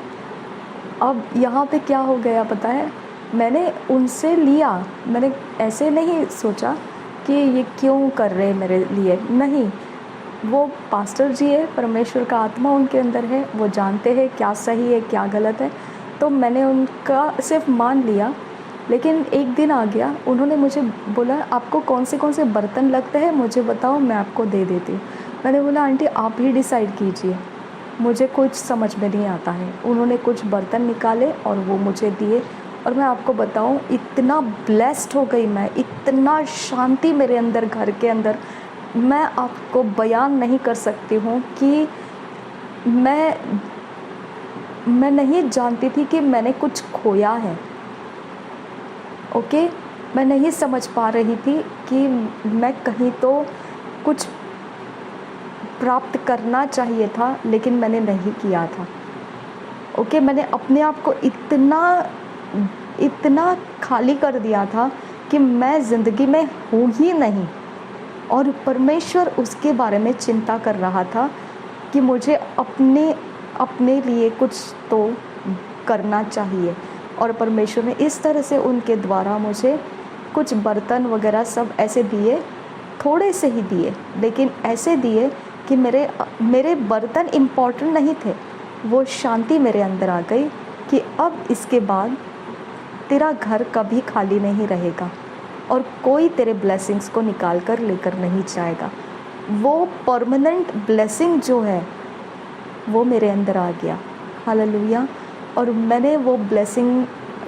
अब यहाँ पे क्या हो गया पता है, मैंने उनसे लिया, मैंने ऐसे नहीं सोचा कि ये क्यों कर रहे मेरे लिए, नहीं, वो पास्टर जी है, परमेश्वर का आत्मा उनके अंदर है, वो जानते हैं क्या सही है क्या गलत है। तो मैंने उनका सिर्फ मान लिया। लेकिन एक दिन आ गया, उन्होंने मुझे बोला आपको कौन से बर्तन लगते हैं मुझे बताओ, मैं आपको दे देती हूँ। मैंने बोला आंटी आप ही डिसाइड कीजिए, मुझे कुछ समझ में नहीं आता है। उन्होंने कुछ बर्तन निकाले और वो मुझे दिए, और मैं आपको बताऊं इतना ब्लेस्ड हो गई मैं, इतना शांति मेरे अंदर, घर के अंदर, मैं आपको बयान नहीं कर सकती हूँ कि मैं नहीं जानती थी कि मैंने कुछ खोया है। ओके, मैं नहीं समझ पा रही थी कि मैं कहीं तो कुछ प्राप्त करना चाहिए था लेकिन मैंने नहीं किया था। ओके, मैंने अपने आप को इतना खाली कर दिया था कि मैं ज़िंदगी में हूँ ही नहीं। और परमेश्वर उसके बारे में चिंता कर रहा था कि मुझे अपने लिए कुछ तो करना चाहिए। और परमेश्वर ने इस तरह से उनके द्वारा मुझे कुछ बर्तन वगैरह सब ऐसे दिए, थोड़े से ही दिए, लेकिन ऐसे दिए कि मेरे बर्तन इम्पॉर्टेंट नहीं थे। वो शांति मेरे अंदर आ गई कि अब इसके बाद तेरा घर कभी खाली नहीं रहेगा और कोई तेरे ब्लेसिंग्स को निकाल कर लेकर नहीं जाएगा। वो परमानेंट ब्लेसिंग जो है वो मेरे अंदर आ गया। हालेलुया। और मैंने वो ब्लेसिंग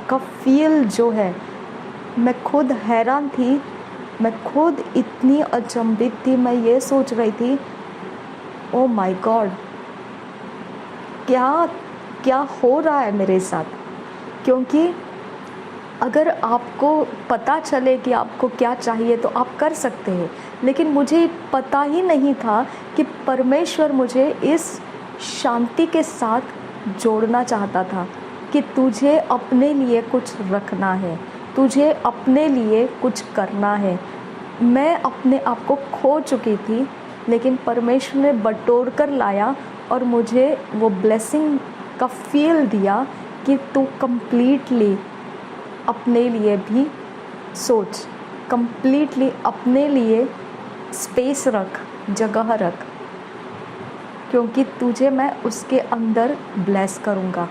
का फील जो है, मैं खुद हैरान थी, मैं खुद इतनी अचंभित थी। मैं ये सोच रही थी ओ माय गॉड, क्या हो रहा है मेरे साथ। क्योंकि अगर आपको पता चले कि आपको क्या चाहिए तो आप कर सकते हैं, लेकिन मुझे पता ही नहीं था कि परमेश्वर मुझे इस शांति के साथ जोड़ना चाहता था कि तुझे अपने लिए कुछ रखना है, तुझे अपने लिए कुछ करना है। मैं अपने आप को खो चुकी थी, लेकिन परमेश्वर ने बटोर कर लाया और मुझे वो ब्लेसिंग का फील दिया कि तू कंप्लीटली अपने लिए भी सोच, कंप्लीटली अपने लिए स्पेस रख, जगह रख, क्योंकि तुझे मैं उसके अंदर ब्लेस करूँगा,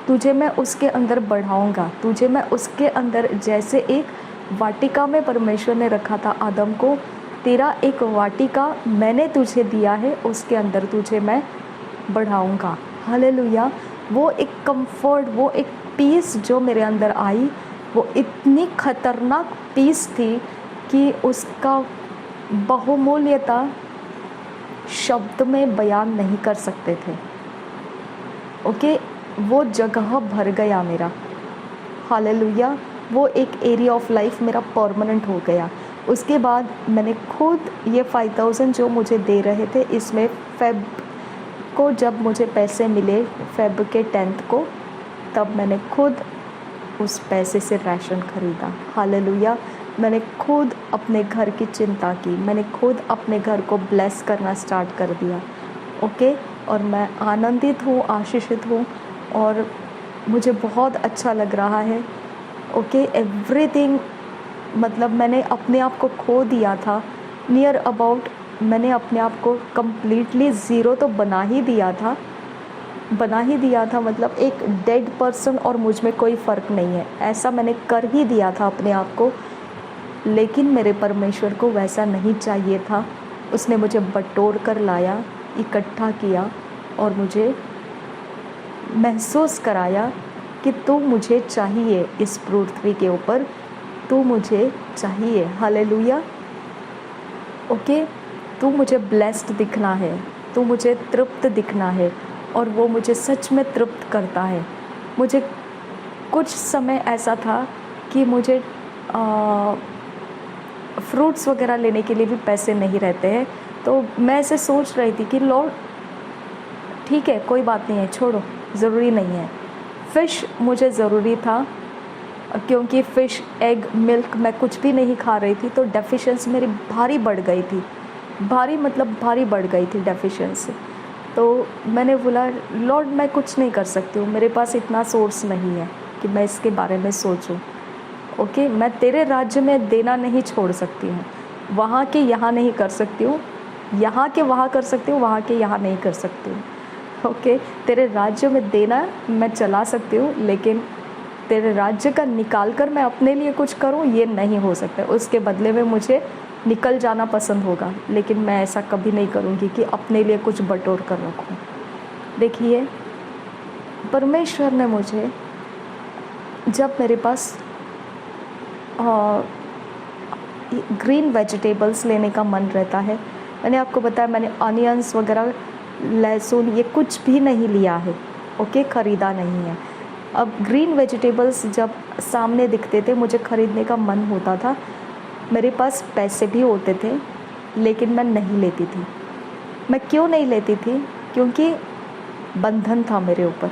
तुझे मैं उसके अंदर बढ़ाऊँगा, तुझे मैं उसके अंदर, जैसे एक वाटिका में परमेश्वर ने रखा था आदम को, तेरा एक वाटिका मैंने तुझे दिया है, उसके अंदर तुझे मैं बढ़ाऊँगा। हालेलुया। वो एक कंफर्ट, वो एक पीस जो मेरे अंदर आई, वो इतनी खतरनाक पीस थी कि उसका बहुमूल्यता शब्द में बयान नहीं कर सकते थे। ओके, वो जगह भर गया मेरा। हालेलुया। वो एक एरिया ऑफ लाइफ मेरा परमानेंट हो गया। उसके बाद मैंने खुद ये 5000 जो मुझे दे रहे थे, इसमें फेब को जब मुझे पैसे मिले, फेब के 10th को, तब मैंने खुद उस पैसे से राशन खरीदा। हालेलुया। मैंने खुद अपने घर की चिंता की, मैंने खुद अपने घर को ब्लेस करना स्टार्ट कर दिया। ओके, और मैं आनंदित हूँ, आशीषित हूँ और मुझे बहुत अच्छा लग रहा है। ओके, एवरीथिंग, मतलब मैंने अपने आप को खो दिया था नियर अबाउट, मैंने अपने आप को कम्प्लीटली ज़ीरो तो बना ही दिया था, मतलब एक डेड पर्सन और मुझ में कोई फ़र्क नहीं है, ऐसा मैंने कर ही दिया था अपने आप को। लेकिन मेरे परमेश्वर को वैसा नहीं चाहिए था। उसने मुझे बटोर कर लाया, इकट्ठा किया और मुझे महसूस कराया कि तू मुझे चाहिए इस पृथ्वी के ऊपर, तू मुझे चाहिए। हालेलुया। ओके, तू मुझे ब्लेस्ड दिखना है, तू मुझे तृप्त दिखना है, और वो मुझे सच में तृप्त करता है। मुझे कुछ समय ऐसा था कि मुझे फ्रूट्स वगैरह लेने के लिए भी पैसे नहीं रहते हैं, तो मैं ऐसे सोच रही थी कि लॉर्ड ठीक है, कोई बात नहीं है, छोड़ो, ज़रूरी नहीं है। फ़िश मुझे ज़रूरी था, क्योंकि फ़िश, एग, मिल्क मैं कुछ भी नहीं खा रही थी, तो डेफिशिएंसी मेरी भारी बढ़ गई थी, भारी बढ़ गई थी डेफिशिएंसी। तो मैंने बोला लॉर्ड मैं कुछ नहीं कर सकती हूँ, मेरे पास इतना सोर्स नहीं है कि मैं इसके बारे में सोचूं। ओके, मैं तेरे राज्य में देना नहीं छोड़ सकती हूँ, वहाँ के यहाँ नहीं कर सकती हूँ, यहाँ के वहाँ कर सकती हूँ, वहाँ के यहाँ नहीं कर सकती हूँ। ओके, तेरे राज्य में देना मैं चला सकती हूँ, लेकिन तेरे राज्य का निकाल कर मैं अपने लिए कुछ करूँ, ये नहीं हो सकता। उसके बदले में मुझे निकल जाना पसंद होगा, लेकिन मैं ऐसा कभी नहीं करूँगी कि अपने लिए कुछ बटोर कर रखूँ। देखिए, परमेश्वर ने मुझे, जब मेरे पास ग्रीन वेजिटेबल्स लेने का मन रहता है, मैंने आपको बताया मैंने अनियंस वगैरह, लहसुन, ये कुछ भी नहीं लिया है, ओके, ख़रीदा नहीं है। अब ग्रीन वेजिटेबल्स जब सामने दिखते थे मुझे ख़रीदने का मन होता था। मेरे पास पैसे भी होते थे, लेकिन मैं नहीं लेती थी। मैं क्यों नहीं लेती थी? क्योंकि बंधन था मेरे ऊपर।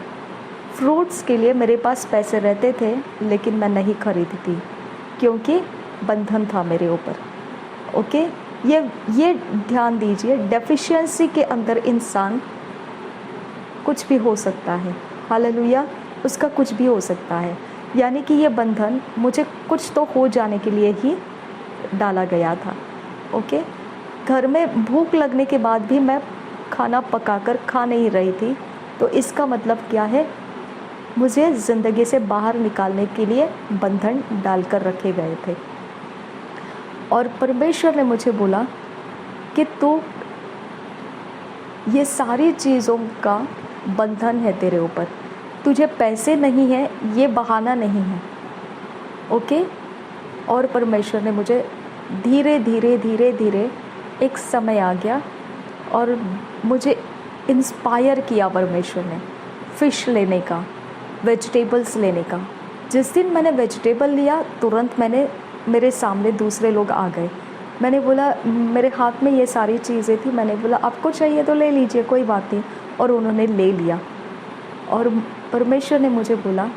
फ्रूट्स के लिए मेरे पास पैसे रहते थे, लेकिन मैं नहीं खरीदती थी क्योंकि बंधन था मेरे ऊपर। ओके, ये ध्यान दीजिए, डेफिशिएंसी के अंदर इंसान कुछ भी हो सकता है। हालेलुया, उसका कुछ भी हो सकता है। यानी कि ये बंधन मुझे कुछ तो हो जाने के लिए ही डाला गया था। ओके, घर में भूख लगने के बाद भी मैं खाना पकाकर खा नहीं रही थी, तो इसका मतलब क्या है? मुझे ज़िंदगी से बाहर निकालने के लिए बंधन डालकर रखे गए थे। और परमेश्वर ने मुझे बोला कि तू, ये सारी चीज़ों का बंधन है तेरे ऊपर, तुझे पैसे नहीं है, ये बहाना नहीं है। ओके, और परमेश्वर ने मुझे धीरे धीरे धीरे धीरे एक समय आ गया और मुझे इंस्पायर किया परमेश्वर ने फ़िश लेने का, वेजिटेबल्स लेने का। जिस दिन मैंने वेजिटेबल लिया, तुरंत मेरे सामने दूसरे लोग आ गए। मैंने बोला, मेरे हाथ में ये सारी चीज़ें थी, मैंने बोला आपको चाहिए तो ले लीजिए, कोई बात नहीं, और उन्होंने ले लिया। और परमेश्वर ने मुझे बोला,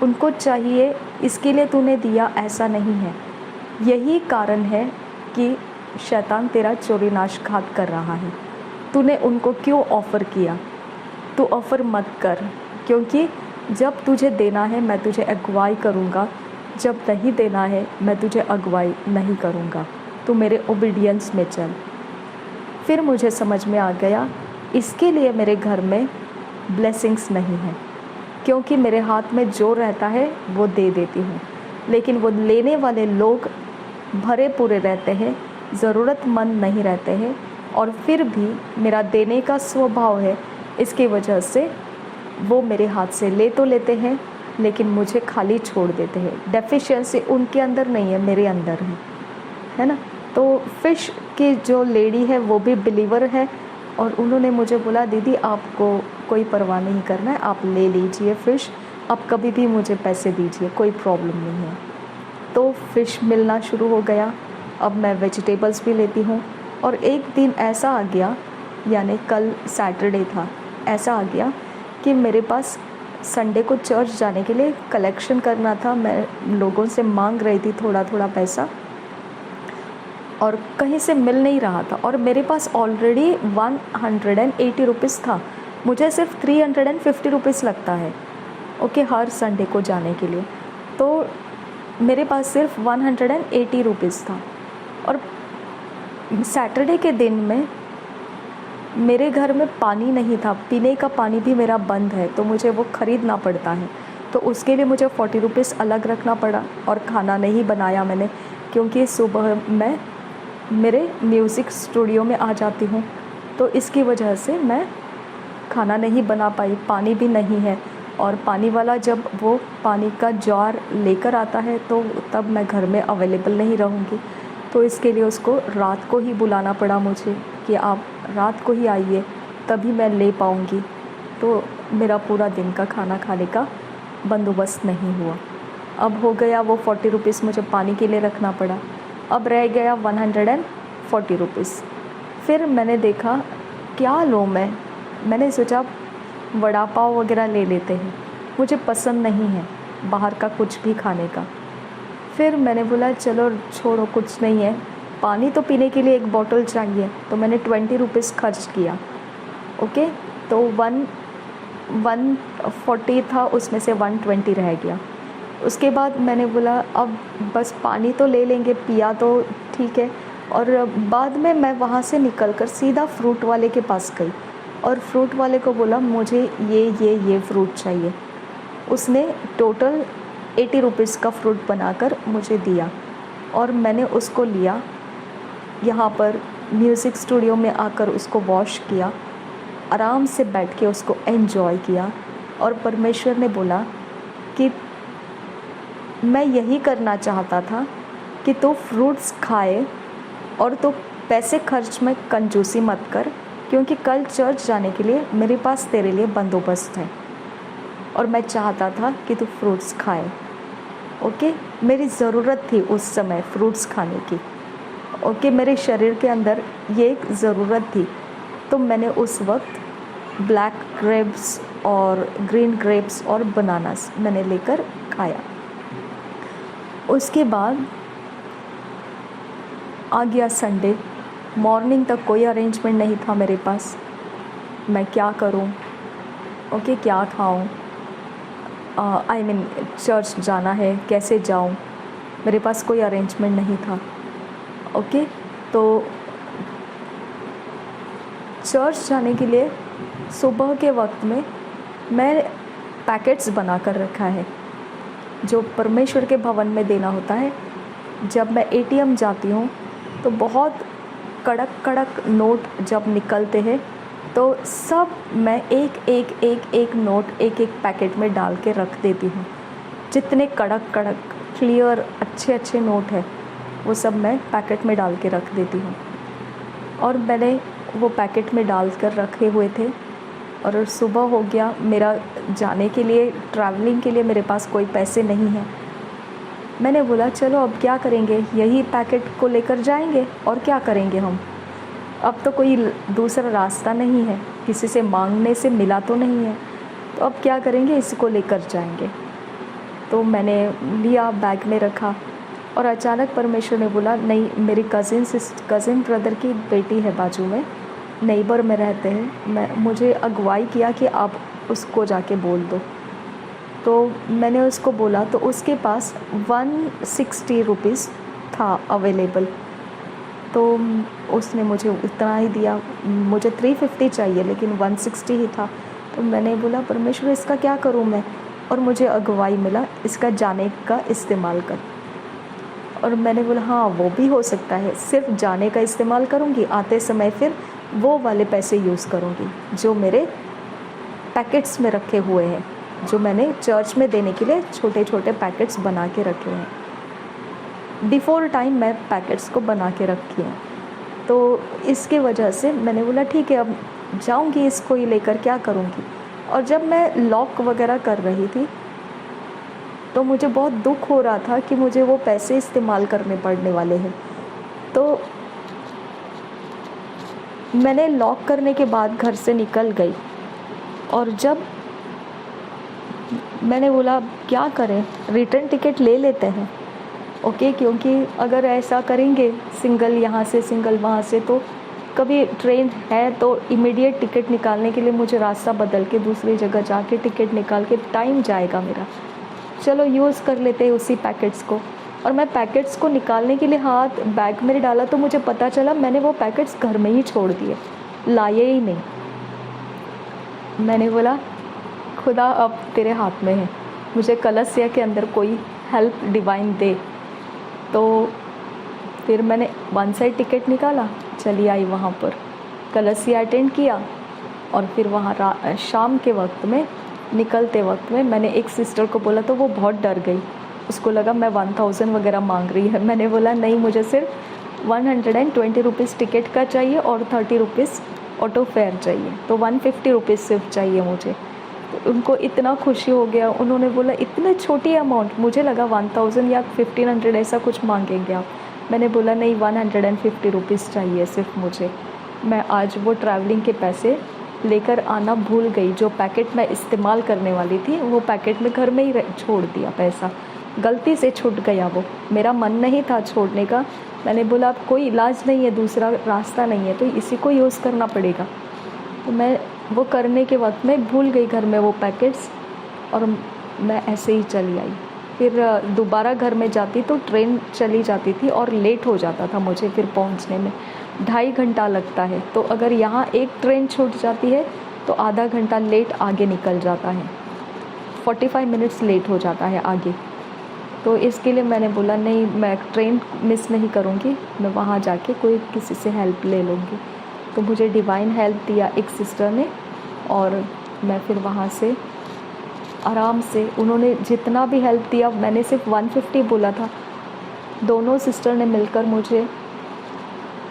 उनको चाहिए इसके लिए तूने दिया, ऐसा नहीं है। यही कारण है कि शैतान तेरा चोरी नाशघात कर रहा है। तूने उनको क्यों ऑफ़र किया? तू ऑफ़र मत कर, क्योंकि जब तुझे देना है मैं तुझे अगुवाई करूँगा, जब नहीं देना है मैं तुझे अगुवाई नहीं करूँगा। तू मेरे ओबीडियंस में चल। फिर मुझे समझ में आ गया, इसके लिए मेरे घर में ब्लेसिंग्स नहीं है, क्योंकि मेरे हाथ में जो रहता है वो दे देती हूँ, लेकिन वो लेने वाले लोग भरे पूरे रहते हैं, ज़रूरतमंद नहीं रहते हैं। और फिर भी मेरा देने का स्वभाव है, इसकी वजह से वो मेरे हाथ से ले तो लेते हैं, लेकिन मुझे खाली छोड़ देते हैं। डेफिशिएंसी उनके अंदर नहीं है, मेरे अंदर है ना। तो फ़िश की जो लेडी है वो भी बिलीवर है, और उन्होंने मुझे बोला, दीदी आपको कोई परवाह नहीं करना है, आप ले लीजिए फ़िश, आप कभी भी मुझे पैसे दीजिए, कोई प्रॉब्लम नहीं है। तो फ़िश मिलना शुरू हो गया। अब मैं वेजिटेबल्स भी लेती हूँ। और एक दिन ऐसा आ गया, यानी कल सैटरडे था, ऐसा आ गया कि मेरे पास संडे को चर्च जाने के लिए कलेक्शन करना था। मैं लोगों से मांग रही थी थोड़ा थोड़ा पैसा, और कहीं से मिल नहीं रहा था, और मेरे पास ऑलरेडी 180 रुपीज़ था। मुझे सिर्फ 350 रुपीज़ लगता है, ओके, हर संडे को जाने के लिए। तो मेरे पास सिर्फ 180 रुपीज़ था। और सैटरडे के दिन में मेरे घर में पानी नहीं था, पीने का पानी भी मेरा बंद है, तो मुझे वो ख़रीदना पड़ता है। तो उसके लिए मुझे 40 रुपीज़ अलग रखना पड़ा। और खाना नहीं बनाया मैंने, क्योंकि सुबह मैं मेरे म्यूज़िक स्टूडियो में आ जाती हूँ, तो इसकी वजह से मैं खाना नहीं बना पाई। पानी भी नहीं है, और पानी वाला जब वो पानी का जार लेकर आता है तो तब मैं घर में अवेलेबल नहीं रहूँगी। तो इसके लिए उसको रात को ही बुलाना पड़ा मुझे कि आप रात को ही आइए, तभी मैं ले पाऊँगी। तो मेरा पूरा दिन का खाना खाने का बंदोबस्त नहीं हुआ। अब हो गया वो 40 रुपीज़ मुझे पानी के लिए रखना पड़ा। अब रह गया 140 रुपीज़। फिर मैंने देखा क्या लूँ मैंने सोचा वड़ा पाव वगैरह ले लेते हैं, मुझे पसंद नहीं है बाहर का कुछ भी खाने का। फिर मैंने बोला चलो छोड़ो, कुछ नहीं है, पानी तो पीने के लिए एक बॉटल चाहिए, तो मैंने 20 रुपीज़ खर्च किया। ओके, तो 140 था, उसमें से 120 रह गया। उसके बाद मैंने बोला अब बस पानी तो ले लेंगे, पिया तो ठीक है, और बाद में मैं वहाँ से निकलकर सीधा फ्रूट वाले के पास गई और फ्रूट वाले को बोला मुझे ये फ्रूट चाहिए। उसने टोटल 80 रुपीज़ का फ्रूट बनाकर मुझे दिया और मैंने उसको लिया, यहाँ पर म्यूज़िक स्टूडियो में आकर उसको वॉश किया, आराम से बैठ के उसको एंजॉय किया। और परमेश्वर ने बोला कि मैं यही करना चाहता था कि तू फ्रूट्स खाए और तो पैसे खर्च में कंजूसी मत कर, क्योंकि कल चर्च जाने के लिए मेरे पास तेरे लिए बंदोबस्त है और मैं चाहता था कि तू फ्रूट्स खाए। ओके, मेरी ज़रूरत थी उस समय फ्रूट्स खाने की। ओके, मेरे शरीर के अंदर ये एक ज़रूरत थी। तो मैंने उस वक्त ब्लैक ग्रेप्स और ग्रीन ग्रेप्स और बनानास मैंने लेकर खाया। उसके बाद आ गया संडे मॉर्निंग तक कोई अरेंजमेंट नहीं था मेरे पास, मैं क्या करूं, ओके क्या खाऊं, आई मीन चर्च जाना है कैसे जाऊं, मेरे पास कोई अरेंजमेंट नहीं था। ओके, तो चर्च जाने के लिए सुबह के वक्त में मैं पैकेट्स बना कर रखा है जो परमेश्वर के भवन में देना होता है। जब मैं एटीएम जाती हूँ तो बहुत कड़क कड़क नोट जब निकलते हैं तो सब मैं एक नोट एक पैकेट में डाल के रख देती हूँ। जितने कड़क कड़क क्लियर अच्छे नोट है वो सब मैं पैकेट में डाल के रख देती हूँ। और मैंने वो पैकेट में डाल कर रखे हुए थे और सुबह हो गया, मेरा जाने के लिए ट्रैवलिंग के लिए मेरे पास कोई पैसे नहीं हैं। मैंने बोला चलो अब क्या करेंगे, यही पैकेट को लेकर जाएंगे और क्या करेंगे हम, अब तो कोई दूसरा रास्ता नहीं है, किसी से मांगने से मिला तो नहीं है, तो अब क्या करेंगे, इसको लेकर जाएंगे। तो मैंने लिया, बैग में रखा और अचानक परमेश्वर ने बोला नहीं, मेरी कज़िन ब्रदर की बेटी है बाजू में, नेबर में रहते हैं, मुझे अगुवाई किया कि आप उसको जाके बोल दो। तो मैंने उसको बोला तो उसके पास 160 रुपीज़ था अवेलेबल, तो उसने मुझे इतना ही दिया। मुझे 350 चाहिए लेकिन 160 ही था। तो मैंने बोला परमेश्वर इसका क्या करूं मैं, और मुझे अगुवाई मिला इसका जाने का इस्तेमाल कर। और मैंने बोला हाँ वो भी हो सकता है, सिर्फ जाने का इस्तेमाल करूंगी, आते समय फिर वो वाले पैसे यूज़ करूंगी जो मेरे पैकेट्स में रखे हुए हैं, जो मैंने चर्च में देने के लिए छोटे छोटे पैकेट्स बना के रखे हैं। बिफोर टाइम मैं पैकेट्स को बना के रखी हूँ। तो इसके वजह से मैंने बोला ठीक है अब जाऊँगी, इसको ही लेकर क्या करूँगी। और जब मैं लॉक वगैरह कर रही थी तो मुझे बहुत दुख हो रहा था कि मुझे वो पैसे इस्तेमाल करने पड़ने वाले हैं। तो मैंने लॉक करने के बाद घर से निकल गई और जब मैंने बोला क्या करें, रिटर्न टिकट ले लेते हैं, ओके, क्योंकि अगर ऐसा करेंगे सिंगल यहाँ से सिंगल वहाँ से, तो कभी ट्रेन है तो इमीडिएट टिकट निकालने के लिए मुझे रास्ता बदल के दूसरी जगह जाके टिकट निकाल के टाइम जाएगा मेरा। चलो यूज़ कर लेते हैं उसी पैकेट्स को। और मैं पैकेट्स को निकालने के लिए हाथ बैग में डाला तो मुझे पता चला मैंने वो पैकेट्स घर में ही छोड़ दिए, लाए ही नहीं। मैंने बोला खुदा अब तेरे हाथ में है, मुझे कलसिया के अंदर कोई हेल्प डिवाइन दे। तो फिर मैंने वन साइड टिकट निकाला, चली आई वहाँ पर, कलसिया अटेंड किया और फिर वहाँ शाम के वक्त में निकलते वक्त में मैंने एक सिस्टर को बोला तो वो बहुत डर गई, उसको लगा मैं 1000 वगैरह मांग रही है। मैंने बोला नहीं, मुझे सिर्फ 120 रुपीज़ टिकट का चाहिए और 30 रुपीज़ ऑटो फेयर चाहिए, तो 150 रुपीज़ सिर्फ चाहिए मुझे। तो उनको इतना खुशी हो गया, उन्होंने बोला इतने छोटी अमाउंट, मुझे लगा 1000 या 1500 ऐसा कुछ मांगेंगे आप। मैंने बोला नहीं, 150 रुपीज़ चाहिए सिर्फ मुझे। मैं आज वो ट्रैवलिंग के पैसे लेकर आना भूल गई, जो पैकेट मैं इस्तेमाल करने वाली थी वो पैकेट में घर में ही छोड़ दिया, पैसा गलती से छूट गया, वो मेरा मन नहीं था छोड़ने का। मैंने बोला अब कोई इलाज नहीं है, दूसरा रास्ता नहीं है, तो इसी को यूज़ करना पड़ेगा। तो मैं वो करने के वक्त में भूल गई घर में वो पैकेट्स और मैं ऐसे ही चली आई। फिर दोबारा घर में जाती तो ट्रेन चली जाती थी और लेट हो जाता था मुझे फिर पहुंचने में, 2.5 घंटा लगता है। तो अगर यहाँ एक ट्रेन छूट जाती है तो आधा घंटा लेट आगे निकल जाता है, 45 मिनट्स लेट हो जाता है आगे। तो इसके लिए मैंने बोला नहीं, मैं ट्रेन मिस नहीं करूँगी, मैं वहाँ जाके कोई किसी से हेल्प ले लूँगी। तो मुझे डिवाइन हेल्प दिया एक सिस्टर ने, और मैं फिर वहाँ से आराम से, उन्होंने जितना भी हेल्प दिया, मैंने सिर्फ 150 बोला था, दोनों सिस्टर ने मिलकर मुझे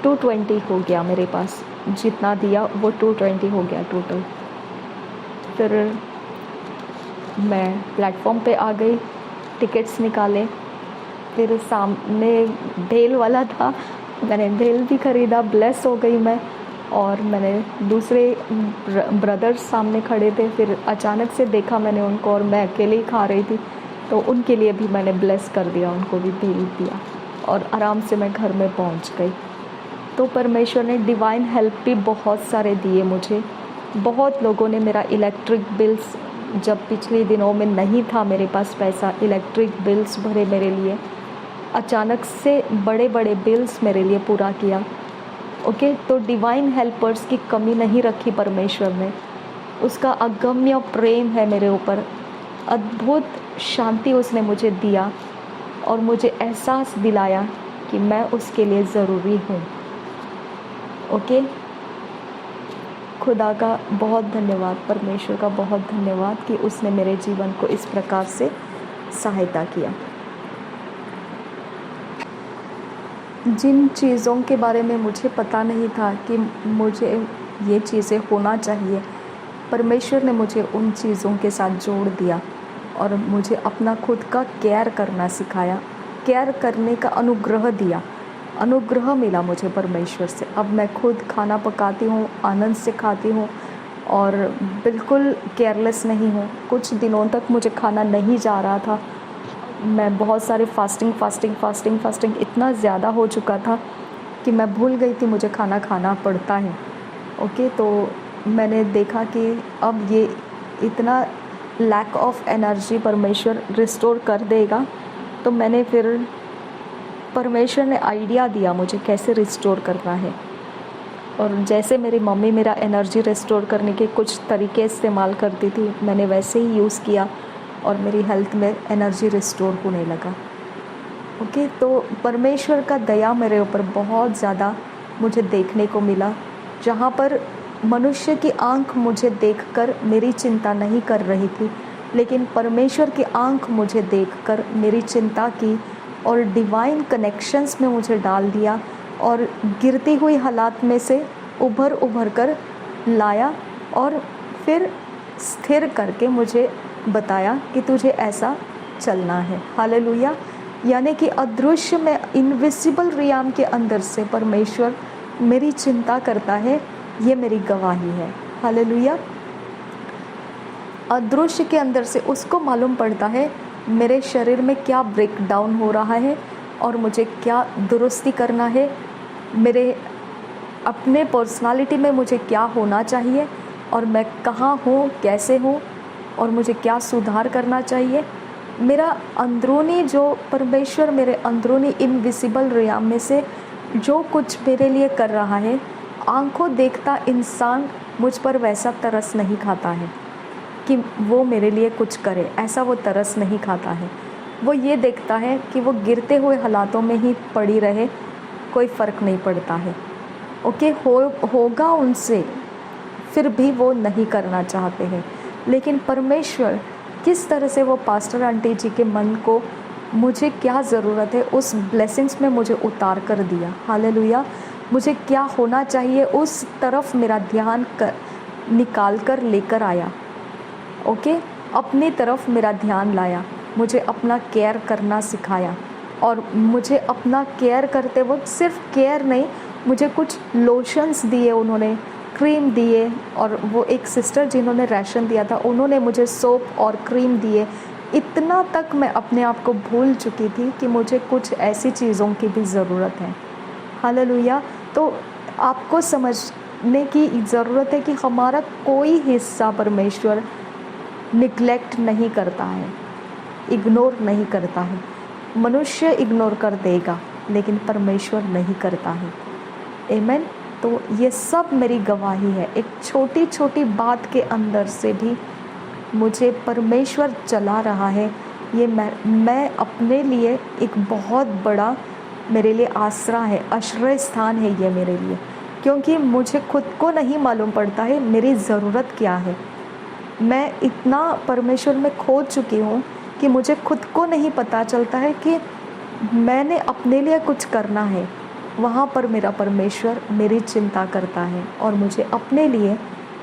220 हो गया मेरे पास, जितना दिया वो 220 हो गया टोटल। फिर मैं प्लेटफॉर्म पे आ गई, टिकट्स निकाले, फिर सामने भेल वाला था, मैंने भेल भी ख़रीदा, ब्लेस हो गई मैं। और मैंने दूसरे ब्रदर्स सामने खड़े थे, फिर अचानक से देखा मैंने उनको और मैं अकेले ही खा रही थी, तो उनके लिए भी मैंने ब्लेस कर दिया, उनको भी भेल दिया और आराम से मैं घर में पहुंच गई। तो परमेश्वर ने डिवाइन हेल्प भी बहुत सारे दिए मुझे। बहुत लोगों ने मेरा इलेक्ट्रिक बिल्स, जब पिछले दिनों में नहीं था मेरे पास पैसा, इलेक्ट्रिक बिल्स भरे मेरे लिए, अचानक से बड़े बड़े बिल्स मेरे लिए पूरा किया। ओके, तो डिवाइन हेल्पर्स की कमी नहीं रखी परमेश्वर ने, उसका अगम्य प्रेम है मेरे ऊपर, अद्भुत शांति उसने मुझे दिया और मुझे एहसास दिलाया कि मैं उसके लिए ज़रूरी हूँ। ओके, खुदा का बहुत धन्यवाद, परमेश्वर का बहुत धन्यवाद कि उसने मेरे जीवन को इस प्रकार से सहायता किया। जिन चीज़ों के बारे में मुझे पता नहीं था कि मुझे ये चीज़ें होना चाहिए, परमेश्वर ने मुझे उन चीज़ों के साथ जोड़ दिया और मुझे अपना खुद का केयर करना सिखाया, केयर करने का अनुग्रह दिया, अनुग्रह मिला मुझे परमेश्वर से। अब मैं खुद खाना पकाती हूँ, आनंद से खाती हूँ और बिल्कुल केयरलेस नहीं हूँ। कुछ दिनों तक मुझे खाना नहीं जा रहा था, मैं बहुत सारे फास्टिंग इतना ज़्यादा हो चुका था कि मैं भूल गई थी मुझे खाना खाना पड़ता है। ओके, तो मैंने देखा कि अब ये इतना लैक ऑफ एनर्जी परमेश्वर रिस्टोर कर देगा, तो मैंने फिर, परमेश्वर ने आइडिया दिया मुझे कैसे रिस्टोर करना है। और जैसे मेरी मम्मी मेरा एनर्जी रिस्टोर करने के कुछ तरीके इस्तेमाल करती थी, मैंने वैसे ही यूज़ किया और मेरी हेल्थ में एनर्जी रिस्टोर होने लगा। ओके, तो परमेश्वर का दया मेरे ऊपर बहुत ज़्यादा मुझे देखने को मिला, जहाँ पर मनुष्य की आंख मुझे देखकर मेरी चिंता नहीं कर रही थी, लेकिन परमेश्वर की आंख मुझे देखकर मेरी चिंता की और डिवाइन कनेक्शंस में मुझे डाल दिया और गिरती हुई हालात में से उभर कर लाया और फिर स्थिर करके मुझे बताया कि तुझे ऐसा चलना है। हालेलुया। यानी कि अदृश्य में, इनविजिबल रियाम के अंदर से परमेश्वर मेरी चिंता करता है, ये मेरी गवाही है। हालेलुया। अदृश्य के अंदर से उसको मालूम पड़ता है मेरे शरीर में क्या ब्रेकडाउन हो रहा है और मुझे क्या दुरुस्ती करना है, मेरे अपने पर्सनालिटी में मुझे क्या होना चाहिए और मैं कहाँ हूँ, कैसे हूँ और मुझे क्या सुधार करना चाहिए। मेरा अंदरूनी, जो परमेश्वर मेरे अंदरूनी इनविजिबल रियाम में से जो कुछ मेरे लिए कर रहा है, आंखों देखता इंसान मुझ पर वैसा तरस नहीं खाता है कि वो मेरे लिए कुछ करे, ऐसा वो तरस नहीं खाता है। वो ये देखता है कि वो गिरते हुए हालातों में ही पड़ी रहे, कोई फ़र्क नहीं पड़ता है। ओके, होगा उनसे, फिर भी वो नहीं करना चाहते हैं। लेकिन परमेश्वर किस तरह से वो पास्टर आंटी जी के मन को मुझे क्या ज़रूरत है उस ब्लेसिंग्स में मुझे उतार कर दिया। हालेलुया। मुझे क्या होना चाहिए उस तरफ मेरा ध्यान निकाल कर लेकर आया। ओके, अपनी तरफ मेरा ध्यान लाया, मुझे अपना केयर करना सिखाया और मुझे अपना केयर करते वक्त सिर्फ केयर नहीं, मुझे कुछ लोशंस दिए, उन्होंने क्रीम दिए और वो एक सिस्टर जिन्होंने राशन दिया था उन्होंने मुझे सोप और क्रीम दिए। इतना तक मैं अपने आप को भूल चुकी थी कि मुझे कुछ ऐसी चीज़ों की भी ज़रूरत है। हालेलुया। तो आपको समझने की ज़रूरत है कि हमारा कोई हिस्सा परमेश्वर निगलेक्ट नहीं करता है। इग्नोर नहीं करता है। मनुष्य इग्नोर कर देगा लेकिन परमेश्वर नहीं करता है। आमीन। तो ये सब मेरी गवाही है। एक छोटी छोटी बात के अंदर से भी मुझे परमेश्वर चला रहा है। ये मैं अपने लिए एक बहुत बड़ा मेरे लिए आसरा है, आश्रय स्थान है ये मेरे लिए, क्योंकि मुझे खुद को नहीं मालूम पड़ता है मेरी ज़रूरत क्या है। मैं इतना परमेश्वर में खो चुकी हूँ कि मुझे खुद को नहीं पता चलता है कि मैंने अपने लिए कुछ करना है। वहाँ पर मेरा परमेश्वर मेरी चिंता करता है और मुझे अपने लिए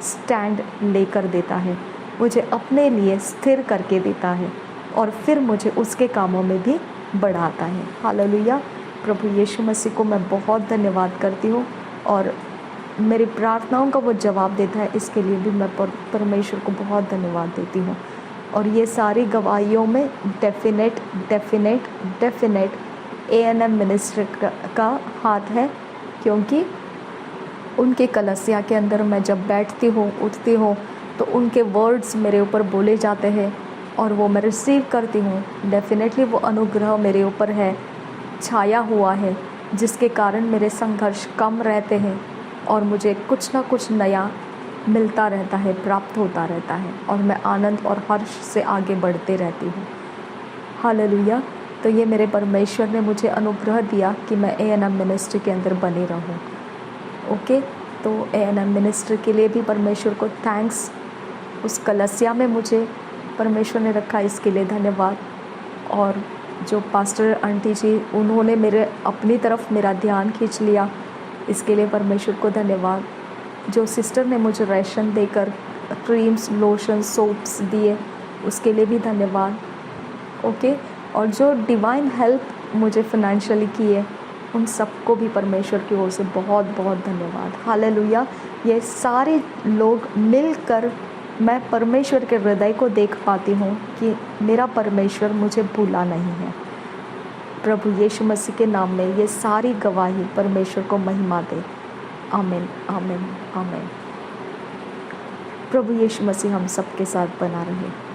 स्टैंड लेकर देता है, मुझे अपने लिए स्थिर करके देता है और फिर मुझे उसके कामों में भी बढ़ाता है। हालेलुया। प्रभु यीशु मसीह को मैं बहुत धन्यवाद करती हूँ और मेरी प्रार्थनाओं का वो जवाब देता है, इसके लिए भी मैं परमेश्वर को बहुत धन्यवाद देती हूँ। और ये सारी गवाहियों में डेफिनेट ANM मिनिस्ट्री का हाथ है, क्योंकि उनके कलीसिया के अंदर मैं जब बैठती हूँ, उठती हूँ, तो उनके वर्ड्स मेरे ऊपर बोले जाते हैं और वो मैं रिसीव करती हूँ। डेफिनेटली वो अनुग्रह मेरे ऊपर है, छाया हुआ है, जिसके कारण मेरे संघर्ष कम रहते हैं और मुझे कुछ ना कुछ नया मिलता रहता है, प्राप्त होता रहता है और मैं आनंद और हर्ष से आगे बढ़ते रहती हूँ। हालेलुया। तो ये मेरे परमेश्वर ने मुझे अनुग्रह दिया कि मैं ANM मिनिस्ट्री के अंदर बनी रहूँ। ओके, तो ANM मिनिस्ट्री के लिए भी परमेश्वर को थैंक्स। उस कलीसिया में मुझे परमेश्वर ने रखा, इसके लिए धन्यवाद। और जो पास्टर आंटी जी, उन्होंने मेरे अपनी तरफ मेरा ध्यान खींच लिया, इसके लिए परमेश्वर को धन्यवाद। जो सिस्टर ने मुझे राशन देकर क्रीम्स, लोशन, सोप्स दिए, उसके लिए भी धन्यवाद। ओके, और जो डिवाइन हेल्प मुझे फाइनेंशियली की है, उन सबको भी परमेश्वर की ओर से बहुत बहुत धन्यवाद। हालेलुया। ये सारे लोग मिलकर मैं परमेश्वर के हृदय को देख पाती हूँ कि मेरा परमेश्वर मुझे भूला नहीं है। प्रभु यीशु मसीह के नाम में ये सारी गवाही परमेश्वर को महिमा दे। आमीन, आमीन, आमीन। प्रभु यीशु मसीह हम सबके साथ बना रहे।